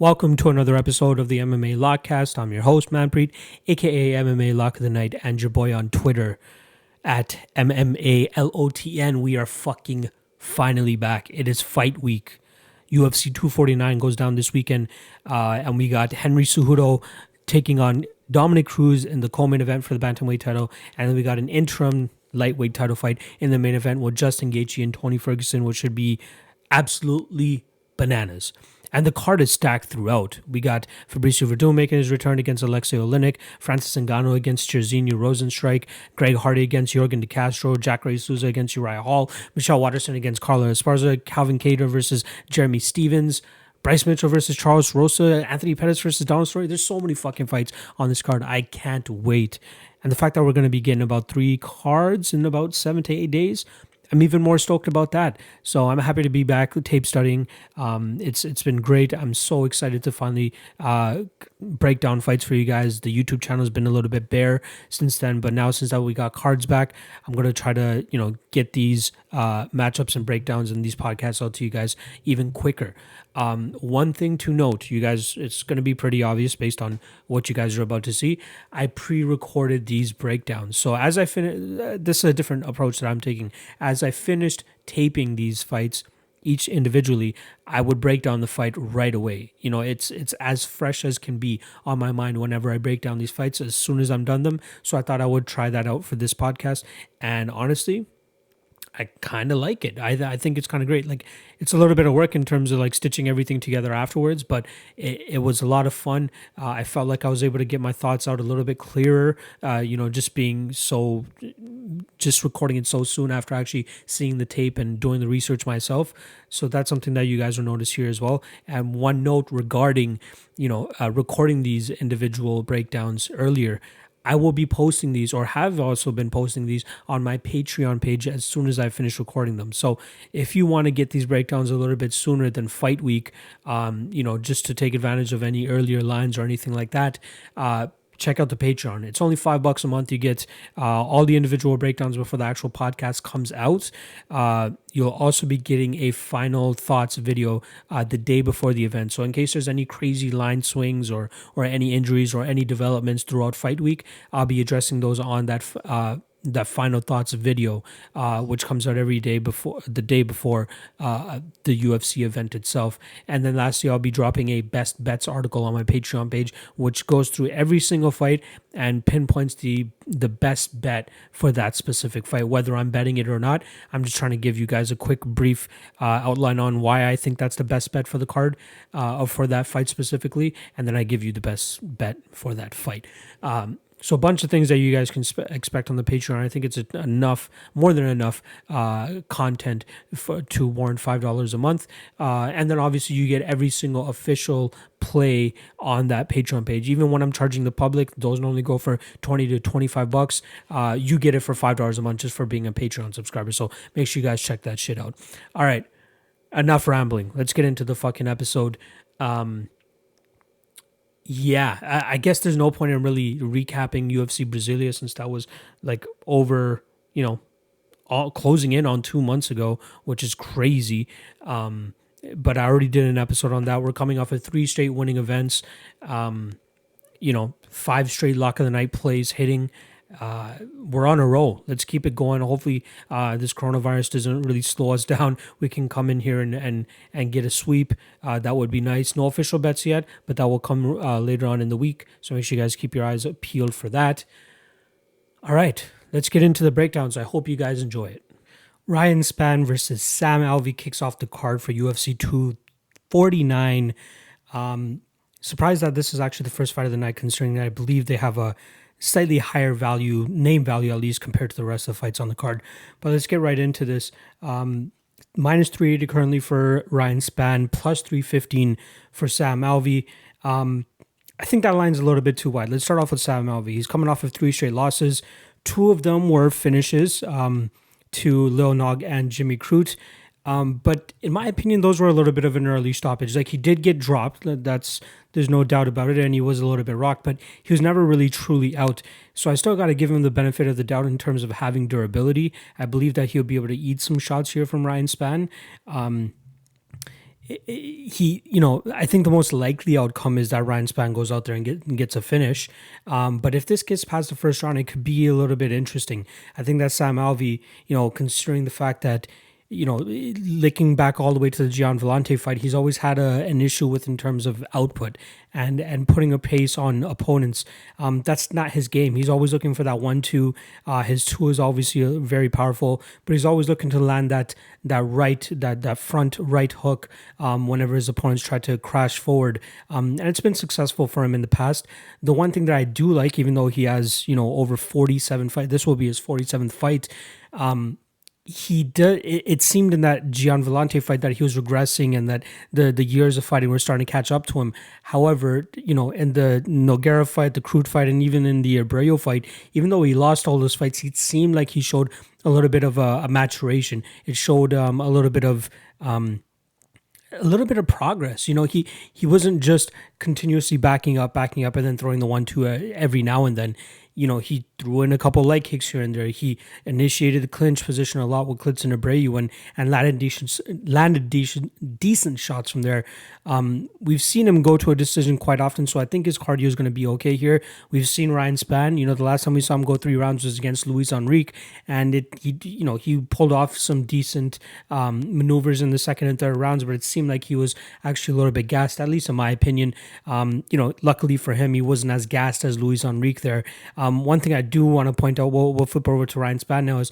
Welcome to another episode of the MMA Lock-Cast. I'm your host, Manpreet, aka MMA Lock of the Night, and your boy on Twitter at MMALOTN. We are fucking finally back. It is fight week. UFC 249 goes down this weekend, and we got Henry Cejudo taking on Dominick Cruz in the co-main event for the bantamweight title, and then we got an interim lightweight title fight in the main event with Justin Gaethje and Tony Ferguson, which should be absolutely bananas. And the card is stacked throughout. We got Fabricio Werdum making his return against Alexey Oleinik, Francis Ngannou against Jairzinho Rozenstruik, Greg Hardy against Yorgan Castro, Jacare Souza against Uriah Michelle Waterson against Carla Esparza, Calvin Kattar versus Jeremy Stephens, Bryce Mitchell versus Charles Rosa, Anthony Pettis versus Donald Story. There's so many fucking fights on this card. I can't wait. And the fact that we're going to be getting about 3 cards in about 7 to 8 days, I'm even more stoked about that. So I'm happy to be back tape studying. It's been great. I'm so excited to finally break down fights for you guys. The YouTube channel has been a little bit bare since then, but now since that we got cards back, I'm going to try to get these matchups and breakdowns and these podcasts out to you guys even quicker. One thing to note, you guys, it's going to be pretty obvious based on what you guys are about to see. I pre-recorded these breakdowns. So as I finish, this is a different approach that I'm taking. As I finished taping these fights, each individually, I would break down the fight right away. It's as fresh as can be on my mind whenever I break down these fights as soon as I'm done them. So I thought I would try that out for this podcast. And honestly, I kind of like it. I think it's kind of great. Like, it's a little bit of work in terms of like stitching everything together afterwards, but it was a lot of fun. I felt like I was able to get my thoughts out a little bit clearer, just recording it so soon after actually seeing the tape and doing the research myself. So that's something that you guys will notice here as well. And one note regarding, recording these individual breakdowns earlier, I will be posting these, or have also been posting these, on my Patreon page as soon as I finish recording them. So if you want to get these breakdowns a little bit sooner than fight week, just to take advantage of any earlier lines or anything like that, check out the Patreon. It's only $5 a month. You get all the individual breakdowns before the actual podcast comes out. You'll also be getting a final thoughts video the day before the event. So in case there's any crazy line swings or any injuries or any developments throughout fight week, I'll be addressing those on that final thoughts video, which comes out every day the day before the UFC event itself. And then lastly, I'll be dropping a best bets article on my Patreon page, which goes through every single fight and pinpoints the best bet for that specific fight, whether I'm betting it or not. I'm just trying to give you guys a quick brief outline on why I think that's the best bet for the card, for that fight specifically, and then I give you the best bet for that fight. So a bunch of things that you guys can expect on the Patreon. I think it's more than enough content to warrant $5 a month. And then obviously you get every single official play on that Patreon page. Even when I'm charging the public, those only go for $20 to $25. You get it for $5 a month just for being a Patreon subscriber. So make sure you guys check that shit out. All right, enough rambling. Let's get into the fucking episode. Yeah, I guess there's no point in really recapping UFC Brasilia since that was like over, all closing in on 2 months ago, which is crazy. But I already did an episode on that. We're coming off of 3 straight winning events, 5 straight lock of the night plays hitting. We're on a roll. Let's keep it going. Hopefully this coronavirus doesn't really slow us down. We can come in here and get a sweep. That would be nice. No official bets yet, but that will come later on in the week. So make sure you guys keep your eyes peeled for that. All right, let's get into the breakdowns. I hope you guys enjoy it. Ryan Spann versus Sam Alvey kicks off the card for UFC 249. Surprised that this is actually the first fight of the night, considering that I believe they have a slightly higher name value at least, compared to the rest of the fights on the card. But let's get right into this. Minus 380 currently for Ryan Spann, plus 315 for Sam Alvey. I think that line's a little bit too wide. Let's start off with Sam Alvey. He's coming off of 3 straight losses. 2 of them were finishes to Lil Nog and Jimmy Crute. But in my opinion, those were a little bit of an early stoppage. Like, he did get dropped. There's no doubt about it. And he was a little bit rocked, but he was never really truly out. So I still got to give him the benefit of the doubt in terms of having durability. I believe that he'll be able to eat some shots here from Ryan Spann. he, I think the most likely outcome is that Ryan Spann goes out there and gets a finish. But if this gets past the first round, it could be a little bit interesting. I think that Sam Alvey, considering the fact that, looking back all the way to the Gian Villante fight, he's always had an issue with in terms of output and putting a pace on opponents. That's not his game. He's always looking for that 1-2. His 2 is obviously very powerful, but he's always looking to land that front right hook whenever his opponents try to crash forward. And it's been successful for him in the past. The one thing that I do like, even though he has over 47 fights, this will be his 47th fight. It seemed in that Gian Villante fight that he was regressing and that the years of fighting were starting to catch up to him. However, in the Nogueira fight, the Cruz fight, and even in the Abreu fight, even though he lost all those fights, it seemed like he showed a little bit of a maturation. It showed a little bit of progress. He wasn't just continuously backing up and then throwing the 1-2 every now and then. He threw in a couple leg kicks here and there. He initiated the clinch position a lot with Klitz and Abreu and landed decent shots from there. We've seen him go to a decision quite often, so I think his cardio is going to be okay here. We've seen Ryan Spann. The last time we saw him go 3 rounds was against Luis Enrique, and he pulled off some decent maneuvers in the second and third rounds, but it seemed like he was actually a little bit gassed, at least in my opinion. Luckily for him, he wasn't as gassed as Luis Enrique there. One thing I do want to point out, we'll flip over to Ryan Spann now, is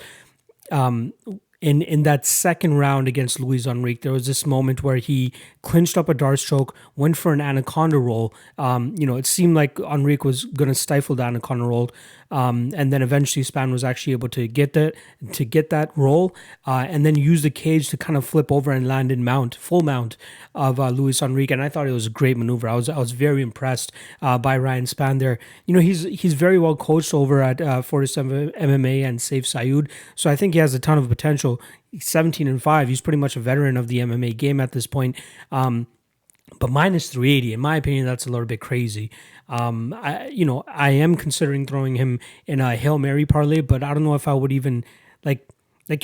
in that second round against Luis Enrique, there was this moment where he clinched up a Darce choke, went for an anaconda roll. It seemed like Enrique was going to stifle the anaconda roll, and then eventually Spann was actually able to get that roll, and then use the cage to kind of flip over and land in full mount of Luis Enrique. And I thought it was a great maneuver. I was very impressed by Ryan Spann there. He's very well coached over at 47 MMA and Safe Saud, so I think he has a ton of potential. 17-5. He's pretty much a veteran of the MMA game at this point. But minus 380, in my opinion, that's a little bit crazy. I am considering throwing him in a Hail Mary parlay, but I don't know if I would even like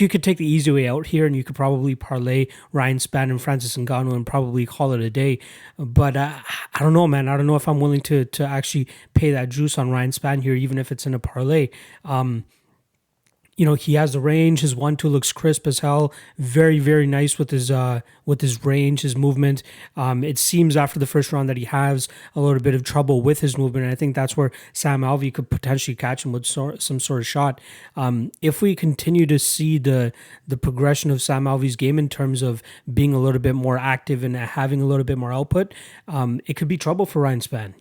you could take the easy way out here and you could probably parlay Ryan Spann and Francis Ngannou and probably call it a day. But I don't know, man. I don't know if I'm willing to actually pay that juice on Ryan Spann here, even if it's in a parlay. He has the range. His 1-2 looks crisp as hell. Very, very nice with his range, his movement. It seems after the first round that he has a little bit of trouble with his movement. And I think that's where Sam Alvey could potentially catch him with some sort of shot. If we continue to see the progression of Sam Alvey's game in terms of being a little bit more active and having a little bit more output, it could be trouble for Ryan Spann.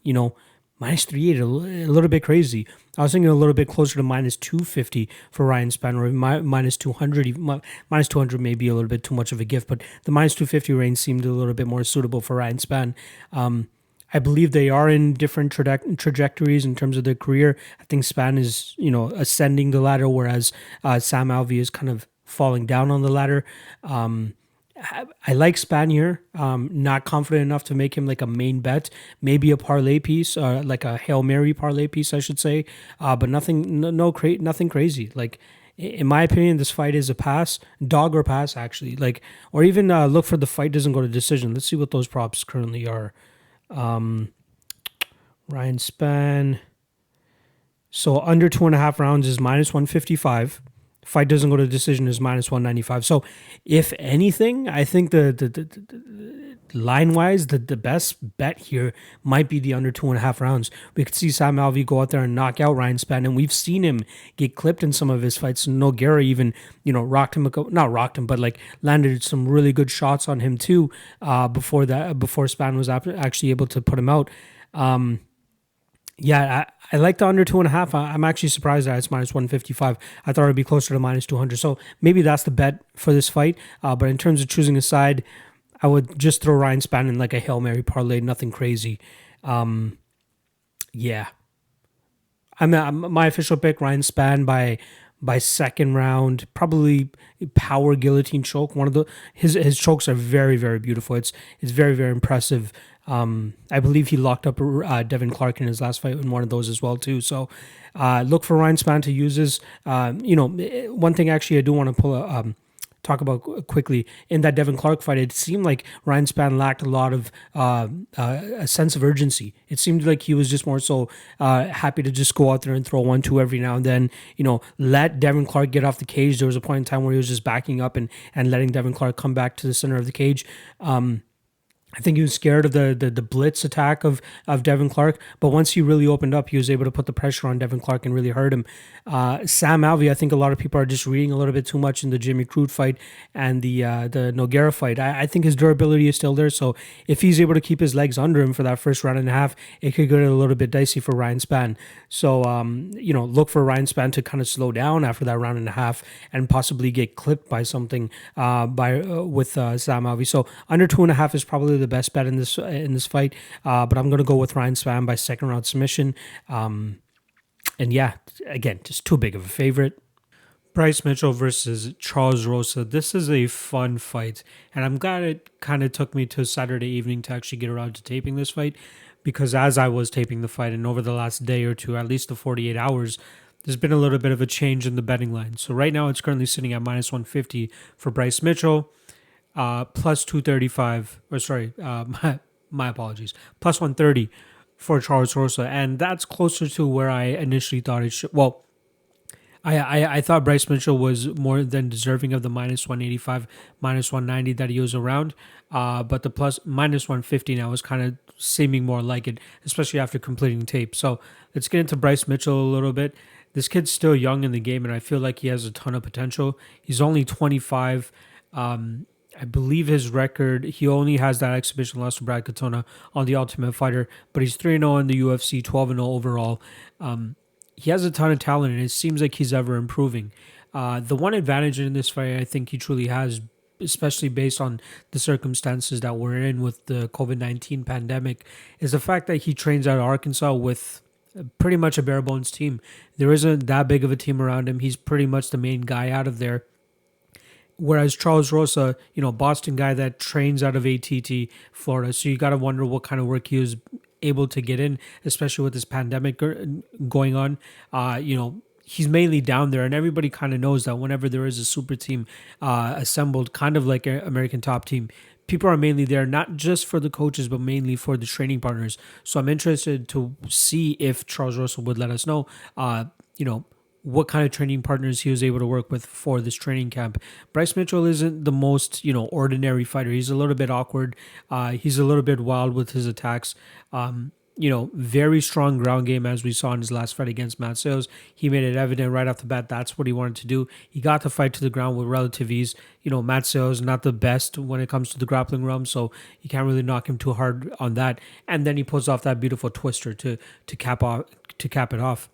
Minus 380, a little bit crazy. I was thinking a little bit closer to minus 250 for Ryan Spann, or minus 200. Minus 200 may be a little bit too much of a gift, but the minus 250 range seemed a little bit more suitable for Ryan Spann. I believe they are in different trajectories in terms of their career. I think Spann is, ascending the ladder, whereas Sam Alvey is kind of falling down on the ladder. I like Spann here. Not confident enough to make him like a main bet. Maybe a parlay piece, like a Hail Mary parlay piece, I should say. But nothing crazy. Like, in my opinion, this fight is a pass, dog or pass, actually. Like, or even look for the fight doesn't go to decision. Let's see what those props currently are. Ryan Spann. So under 2.5 rounds is minus 155. Fight doesn't go to decision is minus 195. So if anything, I think the line-wise, the best bet here might be the under 2.5 rounds. We could see Sam Alvey go out there and knock out Ryan Spann, and we've seen him get clipped in some of his fights. Nogueira even, rocked him, not rocked him, but like landed some really good shots on him too before Spann was actually able to put him out. Yeah, I like the under 2.5. I'm actually surprised that it's minus 155. I thought it would be closer to minus 200. So maybe that's the bet for this fight. But in terms of choosing a side, I would just throw Ryan Spann in like a Hail Mary parlay, nothing crazy. Yeah. My official pick, Ryan Spann by second round, probably power guillotine choke. One of his chokes are very, very beautiful. It's very, very impressive. I believe he locked up Devin Clark in his last fight in one of those as well too. So look for Ryan Spann to use his. One thing actually I do want to talk about quickly. In that Devin Clark fight, it seemed like Ryan Spann lacked a lot of a sense of urgency. It seemed like he was just more so happy to just go out there and throw 1-2 every now and then. Let Devin Clark get off the cage. There was a point in time where he was just backing up and letting Devin Clark come back to the center of the cage. I think he was scared of the blitz attack of Devin Clark, but once he really opened up, he was able to put the pressure on Devin Clark and really hurt him. Sam Alvey, I think a lot of people are just reading a little bit too much in the Jimmy Cruz fight and the Nogueira fight. I think his durability is still there, so if he's able to keep his legs under him for that first round and a half, it could get a little bit dicey for Ryan Spann. So, look for Ryan Spann to kind of slow down after that round and a half and possibly get clipped by something with Sam Alvey. So under 2.5 is probably the best bet in this fight, but I'm going to go with Ryan Spann by second round submission. And yeah, again, just too big of a favorite. Bryce Mitchell versus Charles Rosa. This is a fun fight, and I'm glad it kind of took me to Saturday evening to actually get around to taping this fight, because as I was taping the fight and over the last day or two, at least the 48 hours, there's been a little bit of a change in the betting line. So right now it's currently sitting at minus 150 for Bryce Mitchell, plus 235, or sorry, my apologies, plus 130 for Charles Rosa. And that's closer to where I initially thought it should. Well, I thought Bryce Mitchell was more than deserving of the minus 185, minus 190 that he was around. But the plus minus 150 now is kind of seeming more like it, especially after completing tape. So let's get into Bryce Mitchell a little bit. This kid's still young in the game, and I feel like he has a ton of potential. He's only 25. I believe his record, he only has that exhibition loss to Brad Katona on the Ultimate Fighter, but he's 3-0 in the UFC, 12-0 overall. He has a ton of talent, and it seems like he's ever improving. The one advantage in this fight I think he truly has, especially based on the circumstances that we're in with the COVID-19 pandemic, is the fact that he trains out of Arkansas with pretty much a bare bones team. There isn't that big of a team around him. He's pretty much the main guy out of there. Whereas Charles Rosa, Boston guy that trains out of ATT, Florida. So you got to wonder what kind of work he was able to get in, especially with this pandemic going on. He's mainly down there, and everybody kind of knows that whenever there is a super team assembled, kind of like an American Top Team, people are mainly there, not just for the coaches, but mainly for the training partners. So I'm interested to see if Charles Rosa would let us know, what kind of training partners he was able to work with for this training camp. Bryce Mitchell isn't the most, ordinary fighter. He's a little bit awkward. He's a little bit wild with his attacks. Very strong ground game, as we saw in his last fight against Matt Sales. He made it evident right off the bat that's what he wanted to do. He got the fight to the ground with relative ease. Matt Sales not the best when it comes to the grappling realm, so you can't really knock him too hard on that. And then he pulls off that beautiful twister to cap it off.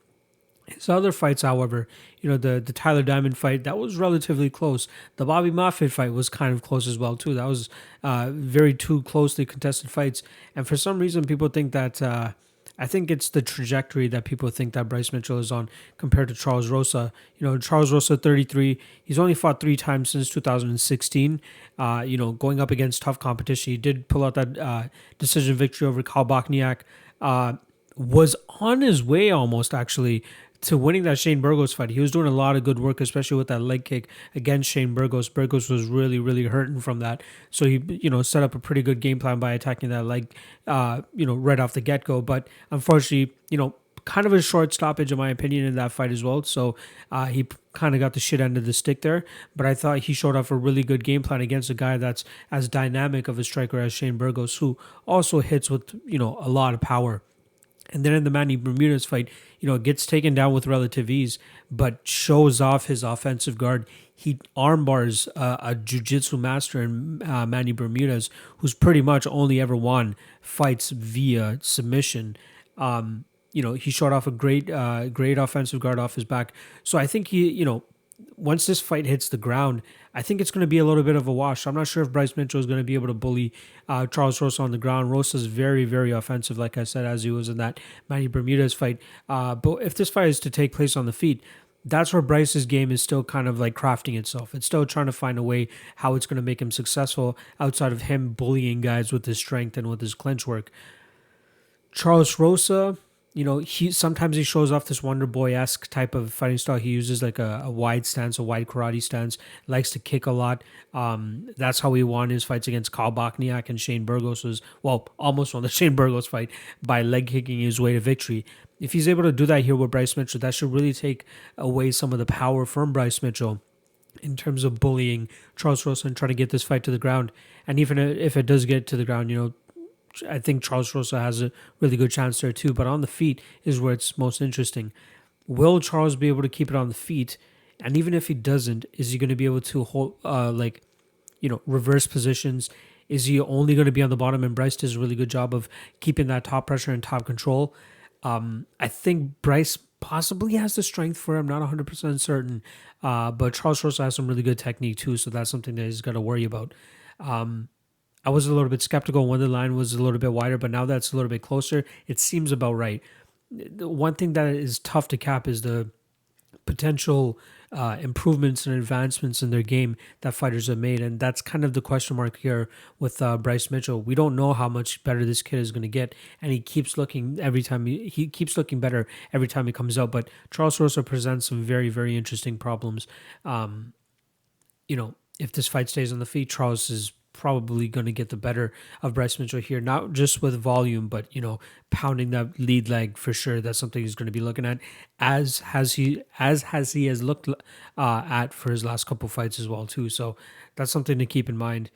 His other fights, however, the Tyler Diamond fight, that was relatively close. The Bobby Moffitt fight was kind of close as well, too. That was very two closely contested fights. And for some reason, people think that, I think it's the trajectory that people think that Bryce Mitchell is on compared to Charles Rosa. Charles Rosa, 33, he's only fought 3 times since 2016. Going up against tough competition. He did pull out that decision victory over Kyle Bochniak. Was on his way almost, actually, to winning that Shane Burgos fight. He was doing a lot of good work, especially with that leg kick against Shane Burgos. Burgos was really, really hurting from that. So he, set up a pretty good game plan by attacking that leg, right off the get-go. But unfortunately, kind of a short stoppage, in my opinion, in that fight as well. So he kind of got the shit end of the stick there. But I thought he showed off a really good game plan against a guy that's as dynamic of a striker as Shane Burgos, who also hits with, a lot of power. And then in the Manny Bermudez fight, gets taken down with relative ease, but shows off his offensive guard. He armbars a jiu-jitsu master in Manny Bermudez, who's pretty much only ever won fights via submission. He showed off a great offensive guard off his back. So I think once this fight hits the ground, I think it's going to be a little bit of a wash. I'm not sure if Bryce Mitchell is going to be able to bully Charles Rosa on the ground. Rosa's very, very offensive, like I said, as he was in that Manny Bermudez fight. But if this fight is to take place on the feet, that's where Bryce's game is still kind of like crafting itself. It's still trying to find a way how it's going to make him successful outside of him bullying guys with his strength and with his clinch work. Charles Rosa, he sometimes he shows off this Wonder Boy-esque type of fighting style. He uses like a wide stance, a wide karate stance, likes to kick a lot. That's how he won his fights against Kyle Bochniak and Shane Burgos almost won the Shane Burgos fight by leg kicking his way to victory. If he's able to do that here with Bryce Mitchell, that should really take away some of the power from Bryce Mitchell in terms of bullying Charles Rosa and trying to get this fight to the ground. And even if it does get to the ground, I think Charles Rosa has a really good chance there too. But on the feet is where it's most interesting. Will Charles be able to keep it on the feet? And even if he doesn't, is he going to be able to hold, reverse positions? Is he only going to be on the bottom? And Bryce does a really good job of keeping that top pressure and top control. I think Bryce possibly has the strength for it. I'm not 100% certain. But Charles Rosa has some really good technique too. So that's something that he's got to worry about. I was a little bit skeptical when the line was a little bit wider, but now that's a little bit closer, it seems about right. The one thing that is tough to cap is the potential improvements and advancements in their game that fighters have made, and that's kind of the question mark here with Bryce Mitchell. We don't know how much better this kid is going to get, and he keeps looking he keeps looking better every time he comes out. But Charles Rosa presents some very, very interesting problems. If this fight stays on the feet, Charles is probably going to get the better of Bryce Mitchell here, not just with volume, but pounding that lead leg for sure. That's something he's going to be looking at, as he has looked at for his last couple fights as well too. So that's something to keep in mind.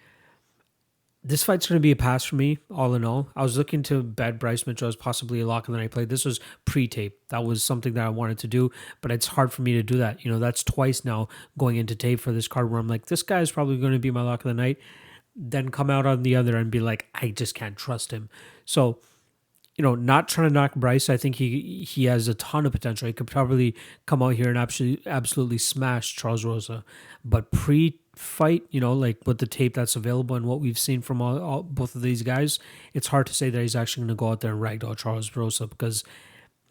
This fight's going to be a pass for me, all in all. I was looking to bet Bryce Mitchell as possibly a lock, and then I played. This was pre-tape. That was something that I wanted to do, but it's hard for me to do that. That's twice now going into tape for this card where I'm like, this guy is probably going to be my lock of the night, then come out on the other and be like, I just can't trust him. So, not trying to knock Bryce. I think he has a ton of potential. He could probably come out here and absolutely smash Charles Rosa. But pre-fight, with the tape that's available and what we've seen from both of these guys, it's hard to say that he's actually going to go out there and ragdoll Charles Rosa because,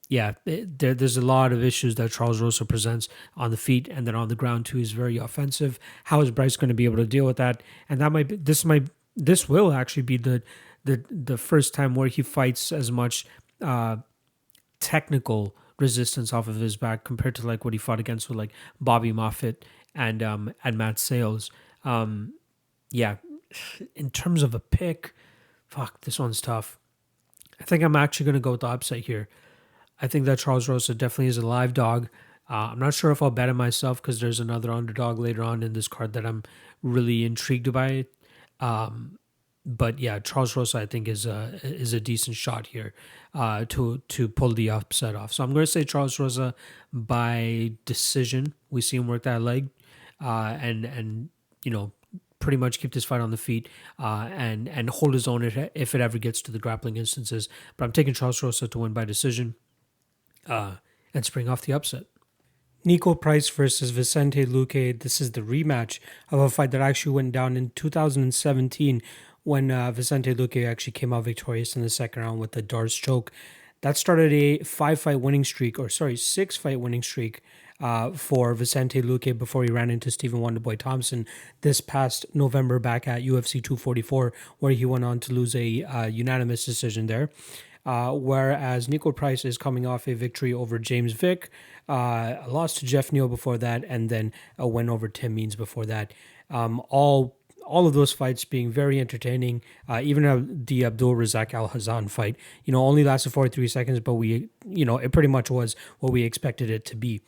there's a lot of issues that Charles Rosa presents on the feet, and then on the ground too. He's very offensive. How is Bryce going to be able to deal with that? And this will actually be the first time where he fights as much technical resistance off of his back compared to like what he fought against with like Bobby Moffitt and Matt Sales. In terms of a pick, this one's tough. I think I'm actually going to go with the upset here. I think that Charles Rosa definitely is a live dog. I'm not sure if I'll bet it myself because there's another underdog later on in this card that I'm really intrigued by. But yeah, Charles Rosa I think is a decent shot here to pull the upset off. So I'm going to say Charles Rosa by decision. We see him work that leg and pretty much keep this fight on the feet and hold his own if it ever gets to the grappling instances. But I'm taking Charles Rosa to win by decision and spring off the upset. Niko Price versus Vicente Luque. This is the rematch of a fight that actually went down in 2017 when Vicente Luque actually came out victorious in the second round with the Darce choke. That started a 6-fight winning streak for Vicente Luque before he ran into Stephen Wonderboy Thompson this past November back at UFC 244, where he went on to lose a unanimous decision there. Whereas Niko Price is coming off a victory over James Vick, a loss to Jeff Neal before that, and then a win over Tim Means before that. All of those fights being very entertaining. Even the Abdul Razak Al Hazan fight, only lasted 43 seconds, but it pretty much was what we expected it to be.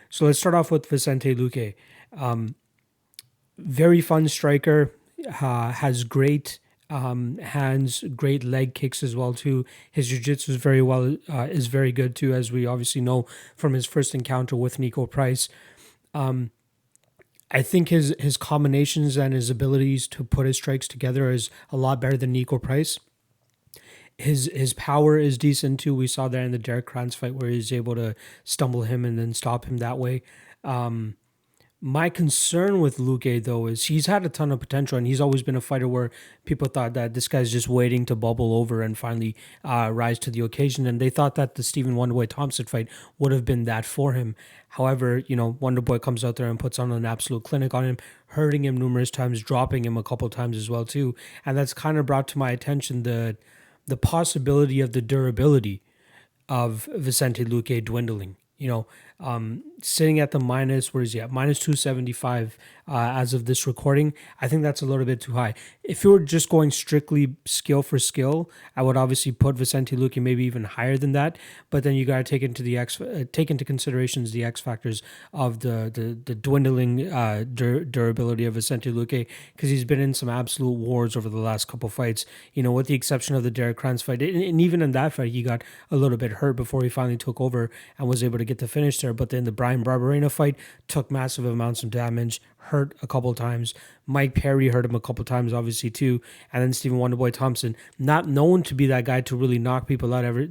So let's start off with Vicente Luque. Very fun striker, has great hands, great leg kicks as well too. His jiu-jitsu is very good too, as we obviously know from his first encounter with Niko Price. I think his combinations and his abilities to put his strikes together is a lot better than Niko Price. His power is decent too. We saw that in the Derek Kranz fight where he was able to stumble him and then stop him that way. My concern with Luque, though, is he's had a ton of potential, and he's always been a fighter where people thought that this guy's just waiting to bubble over and finally rise to the occasion, and they thought that the Stephen Wonderboy Thompson fight would have been that for him. However, Wonderboy comes out there and puts on an absolute clinic on him, hurting him numerous times, dropping him a couple times as well, too, and that's kind of brought to my attention the possibility of the durability of Vicente Luque dwindling. Sitting at the minus, where is he at? Minus 275 as of this recording. I think that's a little bit too high. If you were just going strictly skill for skill, I would obviously put Vicente Luque maybe even higher than that. But then you got to take into considerations the X factors of the dwindling durability of Vicente Luque, because he's been in some absolute wars over the last couple fights. With the exception of the Derek Kranz fight, and even in that fight, he got a little bit hurt before he finally took over and was able to get the finish there. But then the Brian Barberena fight took massive amounts of damage, hurt a couple times. Mike Perry hurt him a couple times, obviously, too. And then Stephen Wonderboy Thompson, not known to be that guy to really knock people out ever,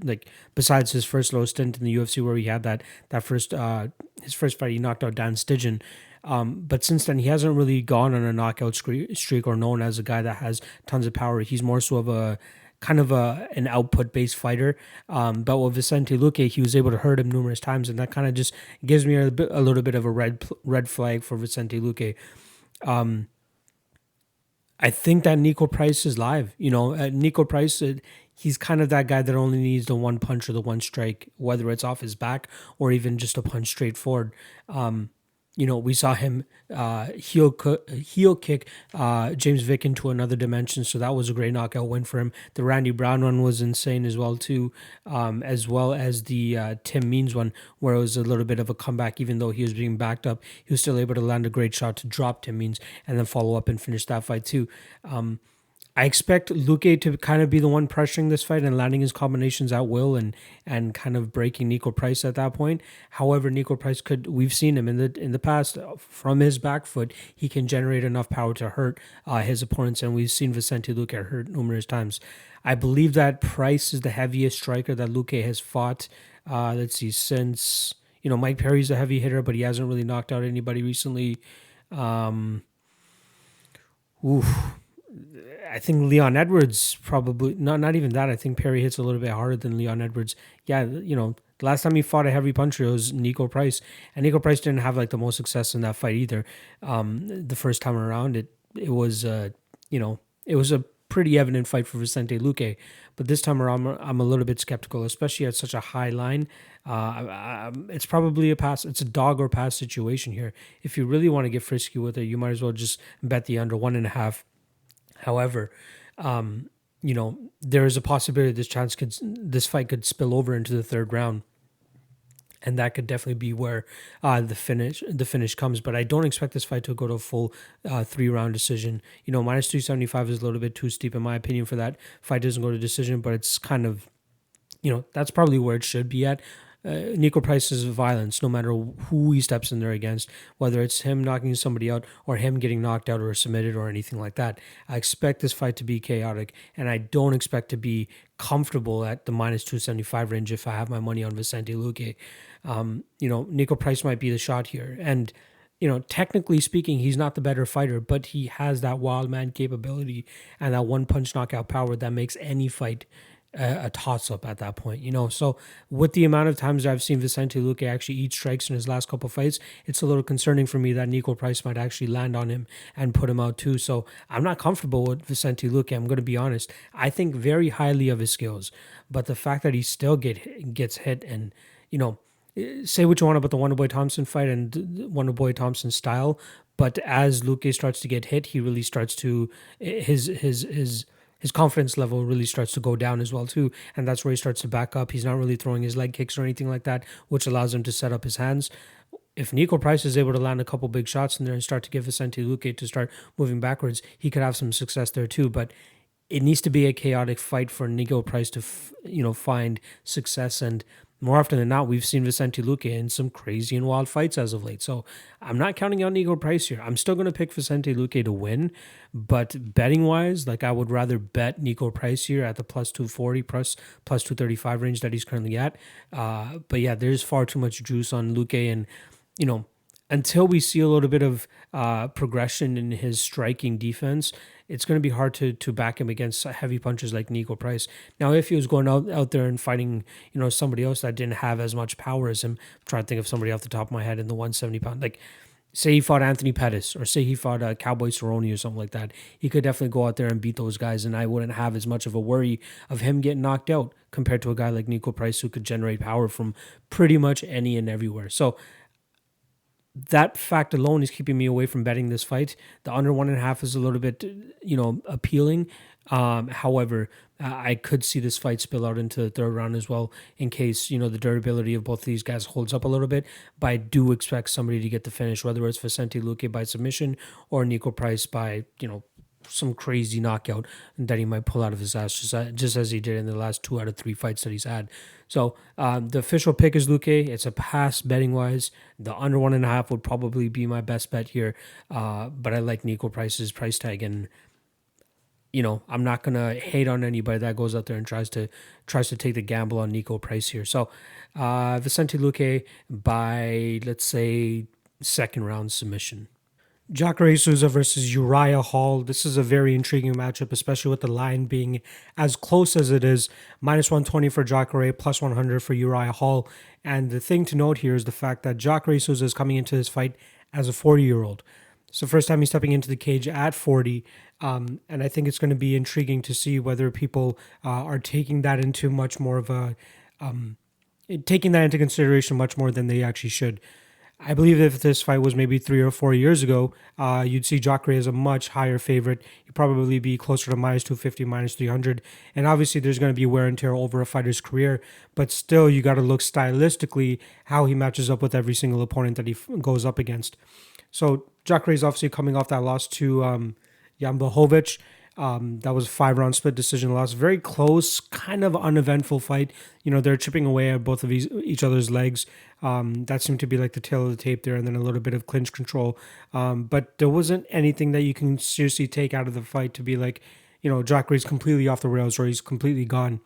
besides his first little stint in the UFC where he had that first his first fight, he knocked out Dan Stigen. But since then, he hasn't really gone on a knockout streak or known as a guy that has tons of power. He's more so of an output-based fighter. But with Vicente Luque, he was able to hurt him numerous times, and that kind of just gives me a little bit of a red flag for Vicente Luque. I think that Niko Price is live. Niko Price, he's kind of that guy that only needs the one punch or the one strike, whether it's off his back or even just a punch straight forward. We saw him heel kick James Vick into another dimension, so that was a great knockout win for him. The Randy Brown one was insane as well too, as well as the Tim Means one, where it was a little bit of a comeback. Even though he was being backed up, he was still able to land a great shot to drop Tim Means and then follow up and finish that fight too. I expect Luque to kind of be the one pressuring this fight and landing his combinations at will and kind of breaking Niko Price at that point. However, Niko Price we've seen him in the past from his back foot, he can generate enough power to hurt his opponents, and we've seen Vicente Luque hurt numerous times. I believe that Price is the heaviest striker that Luque has fought. Since Mike Perry's a heavy hitter, but he hasn't really knocked out anybody recently. I think Leon Edwards probably not even that. I think Perry hits a little bit harder than Leon Edwards. Yeah, the last time he fought a heavy puncher, it was Niko Price, and Niko Price didn't have the most success in that fight either. The first time around, it was it was a pretty evident fight for Vicente Luque, but this time around, I'm a little bit skeptical, especially at such a high line. It's probably a pass. It's a dog or pass situation here. If you really want to get frisky with it, you might as well just bet the under 1.5. However, there is a possibility this fight could spill over into the third round, and that could definitely be where the finish comes. But I don't expect this fight to go to a full 3-round decision. Minus 275 is a little bit too steep in my opinion for that. Fight doesn't go to decision, but it's kind of, that's probably where it should be at. Niko Price's violence, no matter who he steps in there against, whether it's him knocking somebody out or him getting knocked out or submitted or anything like that. I expect this fight to be chaotic, and I don't expect to be comfortable at the minus 275 range if I have my money on Vicente Luque. Niko Price might be the shot here, and technically speaking, he's not the better fighter, but he has that wild man capability and that one punch knockout power that makes any fight a toss-up at that point, So with the amount of times I've seen Vicente Luque actually eat strikes in his last couple of fights, it's a little concerning for me that Niko Price might actually land on him and put him out too. So I'm not comfortable with Vicente Luque. I'm going to be honest. I think very highly of his skills, but the fact that he still gets hit and, say what you want about the Wonderboy Thompson fight and Wonderboy Thompson's style, but as Luque starts to get hit, he really starts to his confidence level really starts to go down as well too, and that's where he starts to back up. He's not really throwing his leg kicks or anything like that, which allows him to set up his hands. If Niko Price is able to land a couple big shots in there and start to get Vicente Luque to start moving backwards, he could have some success there too, but it needs to be a chaotic fight for Niko Price to find success. And more often than not, we've seen Vicente Luque in some crazy and wild fights as of late. So I'm not counting out Niko Price here. I'm still going to pick Vicente Luque to win, but betting-wise, I would rather bet Niko Price here at the plus 240, plus 235 range that he's currently at. But yeah, there's far too much juice on Luque, and, until we see a little bit of progression in his striking defense, it's going to be hard to back him against heavy punches like Niko Price. Now, if he was going out there and fighting, somebody else that didn't have as much power as him, I'm trying to think of somebody off the top of my head in the 170 pound, say he fought Anthony Pettis or say he fought Cowboy Cerrone or something like that, he could definitely go out there and beat those guys, and I wouldn't have as much of a worry of him getting knocked out compared to a guy like Niko Price who could generate power from pretty much any and everywhere. So that fact alone is keeping me away from betting this fight. The under 1.5 is a little bit, appealing. However, I could see this fight spill out into the third round as well in case, the durability of both of these guys holds up a little bit. But I do expect somebody to get the finish, whether it's Vicente Luque by submission or Niko Price by, some crazy knockout that he might pull out of his ass, just as he did in the last 2 out of 3 fights that he's had. So the official pick is Luque. It's a pass betting wise. The under 1.5 would probably be my best bet here. But I like Niko Price's price tag, and I'm not gonna hate on anybody that goes out there and tries to take the gamble on Niko Price here. So Vicente Luque by, let's say, second round submission. Jacare Souza versus Uriah Hall. This is a very intriguing matchup, especially with the line being as close as it is. -120 for Jacare, +100 for Uriah Hall. And the thing to note here is the fact that Jacare Souza is coming into this fight as a 40-year-old. So first time he's stepping into the cage at 40. And I think it's going to be intriguing to see whether people are taking that into much more of a... taking that into consideration much more than they actually should. I believe if this fight was maybe 3 or 4 years ago, you'd see Jacare as a much higher favorite. He'd probably be closer to -250, -300. And obviously there's going to be wear and tear over a fighter's career, but still you got to look stylistically how he matches up with every single opponent that he goes up against. So Jacare is obviously coming off that loss to Jan Blachowicz. That was a 5-round split decision loss. Very close, kind of uneventful fight. They're chipping away at both of each other's legs. That seemed to be like the tail of the tape there, and then a little bit of clinch control. But there wasn't anything that you can seriously take out of the fight to be like, Jacare's completely off the rails or he's completely gone.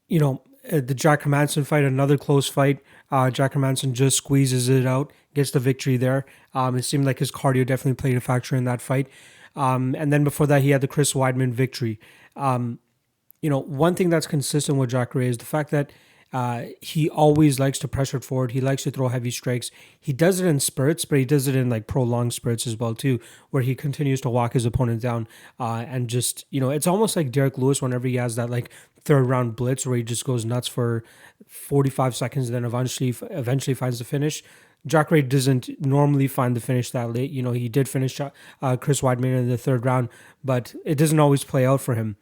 The Jack Hermansson fight, another close fight. Jack Hermansson just squeezes it out, gets the victory there. It seemed like his cardio definitely played a factor in that fight. And then before that, he had the Chris Weidman victory. One thing that's consistent with Jacare is the fact that he always likes to pressure forward. He likes to throw heavy strikes. He does it in spurts, but he does it in like prolonged spurts as well too, where he continues to walk his opponent down. And just, it's almost like Derek Lewis whenever he has that like third round blitz where he just goes nuts for 45 seconds and then eventually finds the finish. Jacare doesn't normally find the finish that late. He did finish Chris Weidman in the third round, but it doesn't always play out for him.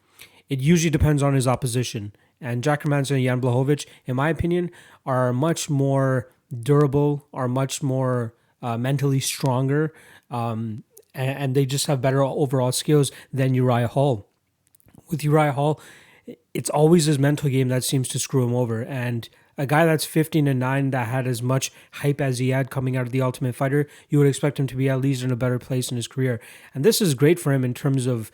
It usually depends on his opposition. And Jack Hermansson and Jan Blachowicz, in my opinion, are much more durable, are much more mentally stronger, and they just have better overall skills than Uriah Hall. With Uriah Hall, it's always his mental game that seems to screw him over. And a guy that's 15-9 that had as much hype as he had coming out of the Ultimate Fighter, you would expect him to be at least in a better place in his career. And this is great for him in terms of,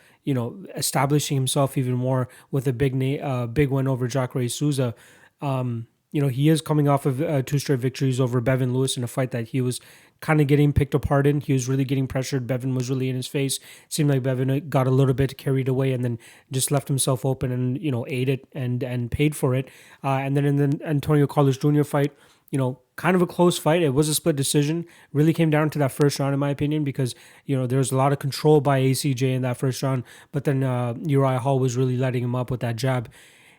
establishing himself even more with a big win over Jacare Souza. He is coming off of 2 straight victories over Bevin Lewis in a fight that he was kind of getting picked apart in. He was really getting pressured. Bevin was really in his face. It seemed like Bevin got a little bit carried away and then just left himself open and, ate it and paid for it. And then in the Antonio Carlos Jr. fight, kind of a close fight. It was a split decision. Really came down to that first round, in my opinion, because, there was a lot of control by ACJ in that first round. But then Uriah Hall was really letting him up with that jab.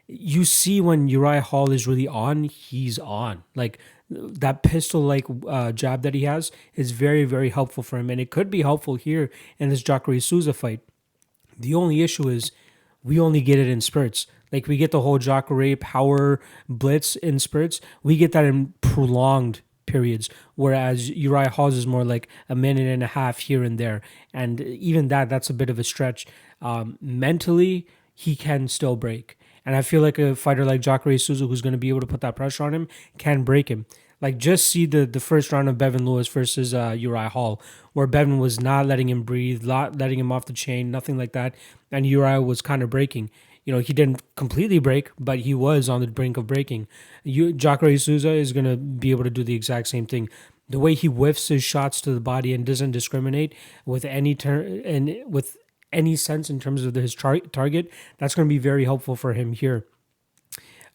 You see when Uriah Hall is really on, he's on. Like that pistol-like jab that he has is very, very helpful for him. And it could be helpful here in this Jacare Souza fight. The only issue is we only get it in spurts. Like we get the whole Jacare power blitz in spurts. We get that in prolonged periods, whereas Uriah Hall's is more like a minute and a half here and there. And even that's a bit of a stretch. Mentally, he can still break. And I feel like a fighter like Jacare Souza, who's going to be able to put that pressure on him, can break him. Like, just see the first round of Bevin Lewis versus Uriah Hall, where Bevin was not letting him breathe, not letting him off the chain, nothing like that. And Uriah was kind of breaking. He didn't completely break, but he was on the brink of breaking. Jacare Souza is going to be able to do the exact same thing. The way he whiffs his shots to the body and doesn't discriminate with any with any sense in terms of his target, that's going to be very helpful for him here.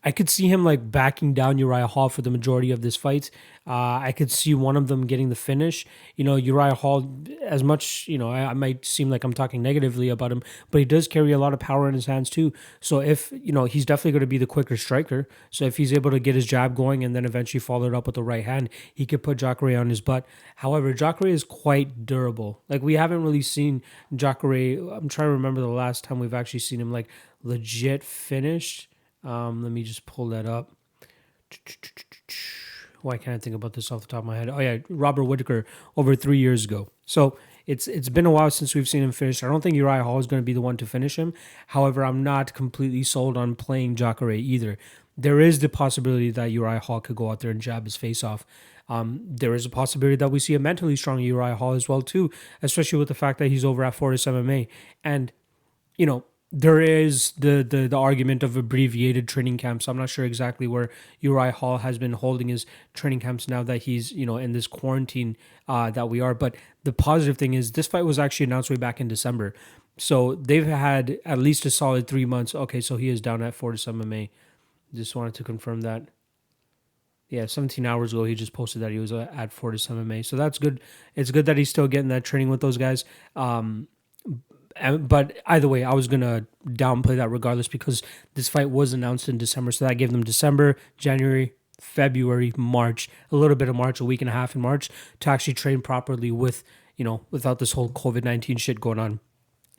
I could see him like backing down Uriah Hall for the majority of this fight. I could see one of them getting the finish. Uriah Hall, as much, I might seem like I'm talking negatively about him, but he does carry a lot of power in his hands too. So if, he's definitely going to be the quicker striker. So if he's able to get his jab going and then eventually follow it up with the right hand, he could put Jacare on his butt. However, Jacare is quite durable. Like, we haven't really seen Jacare. I'm trying to remember the last time we've actually seen him like legit finished. Let me just pull that up. Why can't I think about this off the top of my head? Oh yeah, Robert Whittaker over 3 years ago. So it's been a while since we've seen him finish. I don't think Uriah Hall is going to be the one to finish him. However, I'm not completely sold on playing Jacare either. There is the possibility that Uriah Hall could go out there and jab his face off. There is a possibility that we see a mentally strong Uriah Hall as well too, especially with the fact that he's over at Fortis MMA. And, there is the argument of abbreviated training camps. I'm not sure exactly where Uriah Hall has been holding his training camps now that he's, in this quarantine that we are. But the positive thing is this fight was actually announced way back in December. So they've had at least a solid 3 months. Okay, so he is down at Fortis MMA. Just wanted to confirm that. Yeah, 17 hours ago, he just posted that he was at Fortis MMA. So that's good. It's good that he's still getting that training with those guys. But either way, I was going to downplay that regardless because this fight was announced in December. So that gave them December, January, February, March, a little bit of March, a week and a half in March to actually train properly with, without this whole COVID-19 shit going on.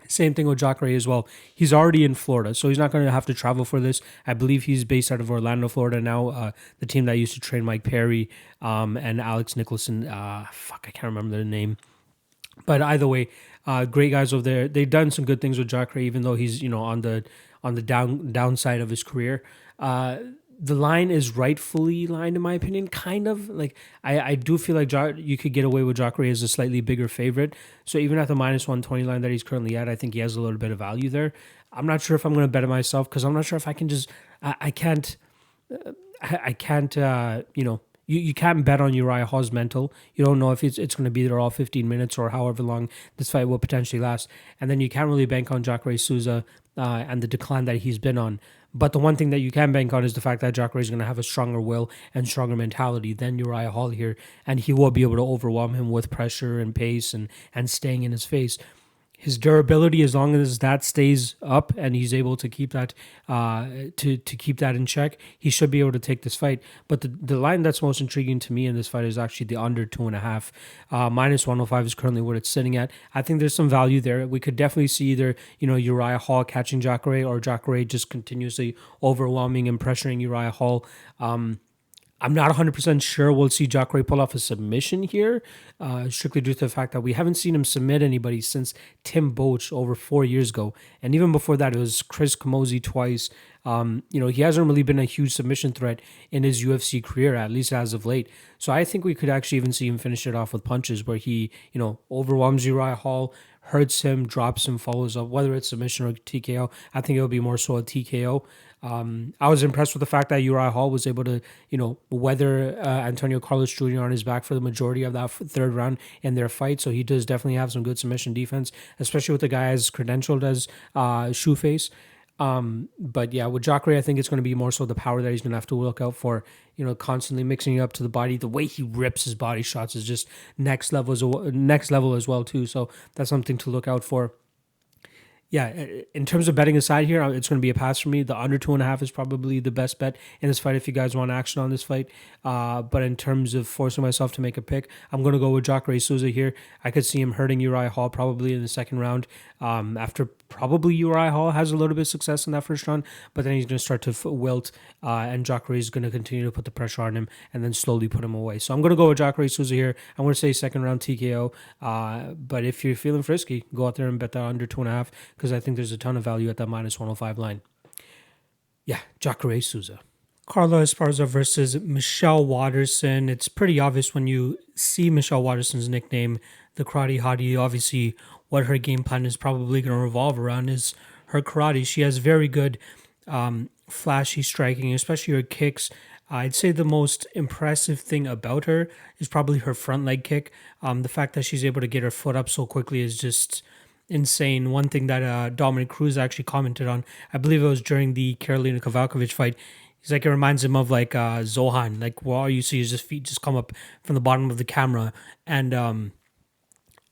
Same thing with Jacare as well. He's already in Florida, so he's not going to have to travel for this. I believe he's based out of Orlando, Florida now. The team that used to train Mike Perry and Alex Nicholson. I can't remember their name. But either way, great guys over there. They've done some good things with Jacare, even though he's on the downside of his career. The line is rightfully lined, in my opinion. Kind of like I do feel like you could get away with Jacare as a slightly bigger favorite. So even at the minus 120 line that he's currently at, I think he has a little bit of value there. I'm not sure if I'm going to bet it myself because I'm not sure if I can just I can't. You can't bet on Uriah Hall's mental. You don't know if it's going to be there all 15 minutes or however long this fight will potentially last. And then you can't really bank on Jacare Souza and the decline that he's been on. But the one thing that you can bank on is the fact that Jacare is going to have a stronger will and stronger mentality than Uriah Hall here. And he will be able to overwhelm him with pressure and pace and staying in his face. His durability, as long as that stays up and he's able to keep that to keep that in check, he should be able to take this fight. But the line that's most intriguing to me in this fight is actually the under 2.5. Minus 105 is currently what it's sitting at. I think there's some value there. We could definitely see either Uriah Hall catching Jacare or Jacare just continuously overwhelming and pressuring Uriah Hall. I'm not 100% sure we'll see Jacare pull off a submission here, strictly due to the fact that we haven't seen him submit anybody since Tim Boetsch over 4 years ago. And even before that, it was Chris Camozzi twice. He hasn't really been a huge submission threat in his UFC career, at least as of late. So I think we could actually even see him finish it off with punches where he, overwhelms Uriah Hall, hurts him, drops him, follows up, whether it's submission or TKO. I think it'll be more so a TKO. I was impressed with the fact that Uriah Hall was able to, weather Antonio Carlos Jr. on his back for the majority of that third round in their fight. So he does definitely have some good submission defense, especially with the guy as credentialed as Shoeface. But yeah, with Jacare, I think it's going to be more so the power that he's going to have to look out for, constantly mixing it up to the body. The way he rips his body shots is just next level as well too. So that's something to look out for. Yeah, in terms of betting aside here, it's going to be a pass for me. The under 2.5 is probably the best bet in this fight if you guys want action on this fight. But in terms of forcing myself to make a pick, I'm going to go with Jacare Souza here. I could see him hurting Uriah Hall probably in the second round after probably Uriah Hall has a little bit of success in that first round, but then he's going to start to wilt and Jacare is going to continue to put the pressure on him and then slowly put him away. So I'm going to go with Jacare Souza here. I'm going to say second round TKO. But if you're feeling frisky, go out there and bet that under 2.5 because I think there's a ton of value at that minus 105 line. Yeah, Jacare Souza. Carla Esparza versus Michelle Waterson. It's pretty obvious when you see Michelle Waterson's nickname, the karate hottie. Obviously, what her game plan is probably going to revolve around is her karate. She has very good flashy striking, especially her kicks. I'd say the most impressive thing about her is probably her front leg kick. The fact that she's able to get her foot up so quickly is just insane. One thing that Dominick Cruz actually commented on, I believe it was during the Karolina Kowalkiewicz fight, He's like, it reminds him of like Zohan, like where all you see is his feet just come up from the bottom of the camera and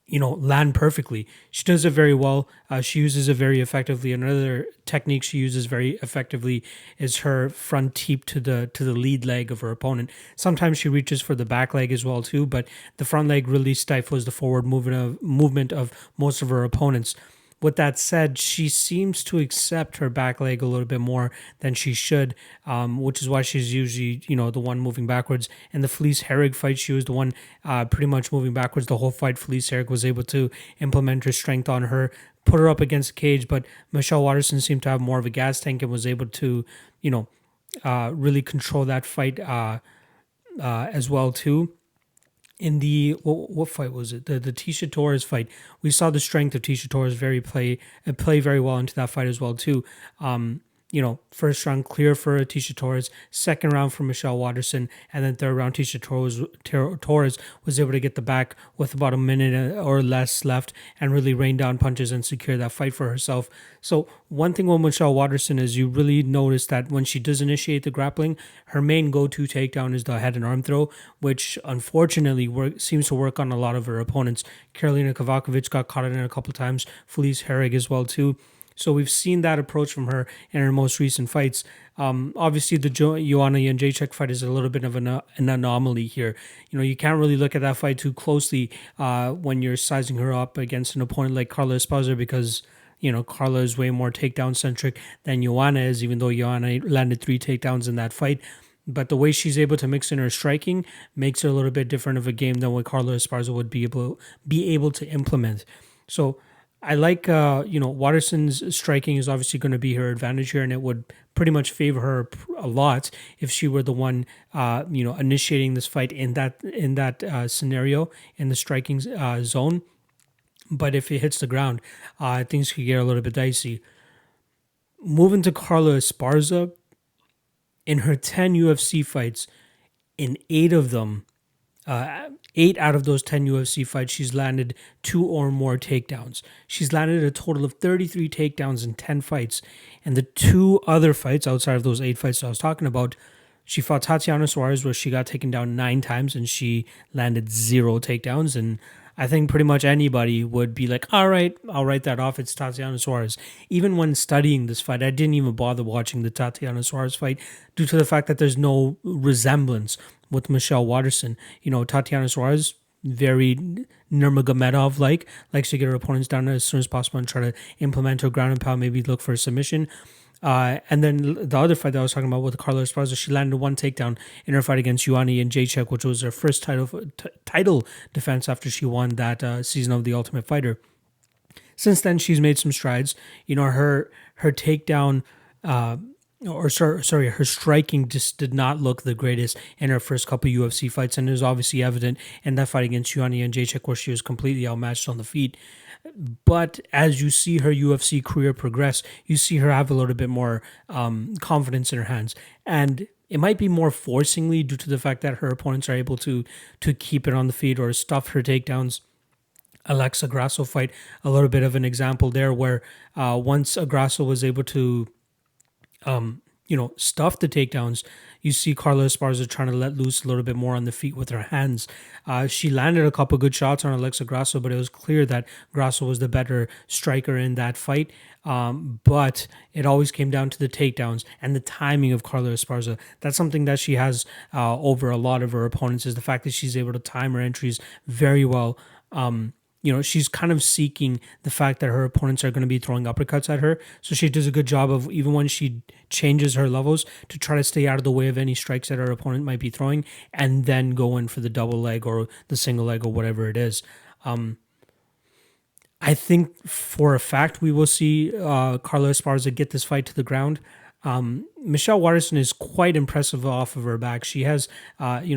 land perfectly. She does it very well. She uses it very effectively. Another technique she uses very effectively is her front teep to the lead leg of her opponent. Sometimes she reaches for the back leg as well too, but the front leg really stifles the forward movement of most of her opponents. With that said, she seems to accept her back leg a little bit more than she should, which is why she's usually, the one moving backwards. In the Felice Herrig fight, she was the one pretty much moving backwards the whole fight. Felice Herrig was able to implement her strength on her, put her up against the cage, but Michelle Waterson seemed to have more of a gas tank and was able to, really control that fight as well too. In the what fight was it? The Tisha Torres fight. We saw the strength of Tisha Torres play very well into that fight as well too. First round clear for Tisha Torres, second round for Michelle Waterson, and then third round Tisha Torres was able to get the back with about a minute or less left and really rain down punches and secure that fight for herself. So one thing with Michelle Waterson is you really notice that when she does initiate the grappling, her main go-to takedown is the head and arm throw, which unfortunately seems to work on a lot of her opponents. Karolina Kovacevic got caught in it a couple times, Felice Herrig as well too. So we've seen that approach from her in her most recent fights. Obviously, the Joanna Jędrzejczyk fight is a little bit of an anomaly here. You can't really look at that fight too closely when you're sizing her up against an opponent like Carla Esparza because, Carla is way more takedown-centric than Joanna is, even though Joanna landed 3 takedowns in that fight. But the way she's able to mix in her striking makes it a little bit different of a game than what Carla Esparza would be able to implement. So I like, Waterson's striking is obviously going to be her advantage here, and it would pretty much favor her a lot if she were the one, initiating this fight in that scenario in the striking zone. But if it hits the ground, things could get a little bit dicey. Moving to Carla Esparza, in her 10 UFC fights, in 8 of them, 8 out of those 10 UFC fights, she's landed 2 or more takedowns. She's landed a total of 33 takedowns in 10 fights. And the 2 other fights outside of those 8 fights I was talking about, she fought Tatiana Suarez where she got taken down 9 times and she landed 0 takedowns. And I think pretty much anybody would be like, all right, I'll write that off. It's Tatiana Suarez. Even when studying this fight, I didn't even bother watching the Tatiana Suarez fight due to the fact that there's no resemblance with Michelle Waterson. Tatiana Suarez, very Nurmagomedov-like, likes to get her opponents down as soon as possible and try to implement her ground and pound, maybe look for a submission. And then the other fight that I was talking about with Carla Esparza, she landed 1 takedown in her fight against Joanna Jędrzejczyk, which was her first title defense after she won that season of The Ultimate Fighter. Since then, she's made some strides. Her takedown, her striking just did not look the greatest in her first couple UFC fights, and it was obviously evident in that fight against Joanna Jędrzejczyk where she was completely outmatched on the feet. But as you see her UFC career progress, you see her have a little bit more confidence in her hands. And it might be more forcingly due to the fact that her opponents are able to keep it on the feet or stuff her takedowns. Alexa Grasso fight, a little bit of an example there where once Grasso was able to stuff the takedowns, you see Carla Esparza trying to let loose a little bit more on the feet with her hands. She landed a couple good shots on Alexa Grasso, but it was clear that Grasso was the better striker in that fight. But it always came down to the takedowns and the timing of Carla Esparza. That's something that she has over a lot of her opponents, is the fact that she's able to time her entries very well. She's kind of seeking the fact that her opponents are going to be throwing uppercuts at her. So she does a good job of, even when she changes her levels, to try to stay out of the way of any strikes that her opponent might be throwing and then go in for the double leg or the single leg or whatever it is. I think for a fact we will see Carla Esparza get this fight to the ground. Michelle Waterson is quite impressive off of her back. She has,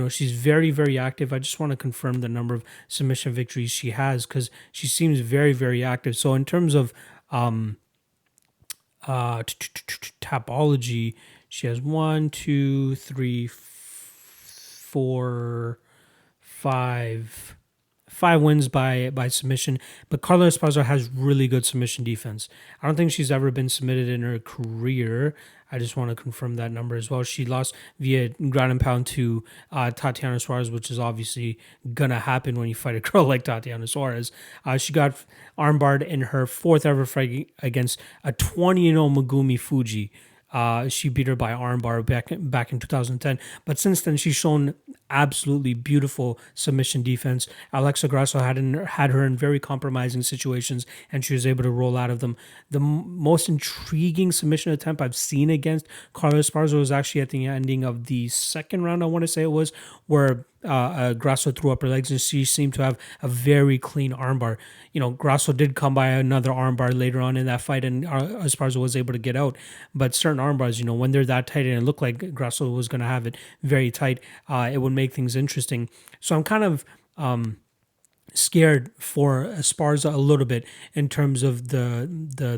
she's very, very active. I just want to confirm the number of submission victories she has because she seems very, very active. So in terms of topology, she has 1, 2, 3, 4, 5. 5 wins by submission, but Carla Esparza has really good submission defense. I don't think she's ever been submitted in her career. I just want to confirm that number as well. She lost via ground and pound to Tatiana Suarez, which is obviously going to happen when you fight a girl like Tatiana Suarez. She got armbarred in her 4th ever fight against a 20-0 Megumi Fuji. She beat her by armbar back in 2010. But since then, she's shown absolutely beautiful submission defense. Alexa Grasso had her in very compromising situations, and she was able to roll out of them. The most intriguing submission attempt I've seen against Carla Esparza was actually at the ending of the 2nd round, I want to say it was, where Grasso threw up her legs and she seemed to have a very clean armbar. Grasso did come by another armbar later on in that fight, and Esparza was able to get out. But certain armbars, when they're that tight, and it looked like Grasso was going to have it very tight, it would make things interesting. So I'm kind of scared for Esparza a little bit in terms of the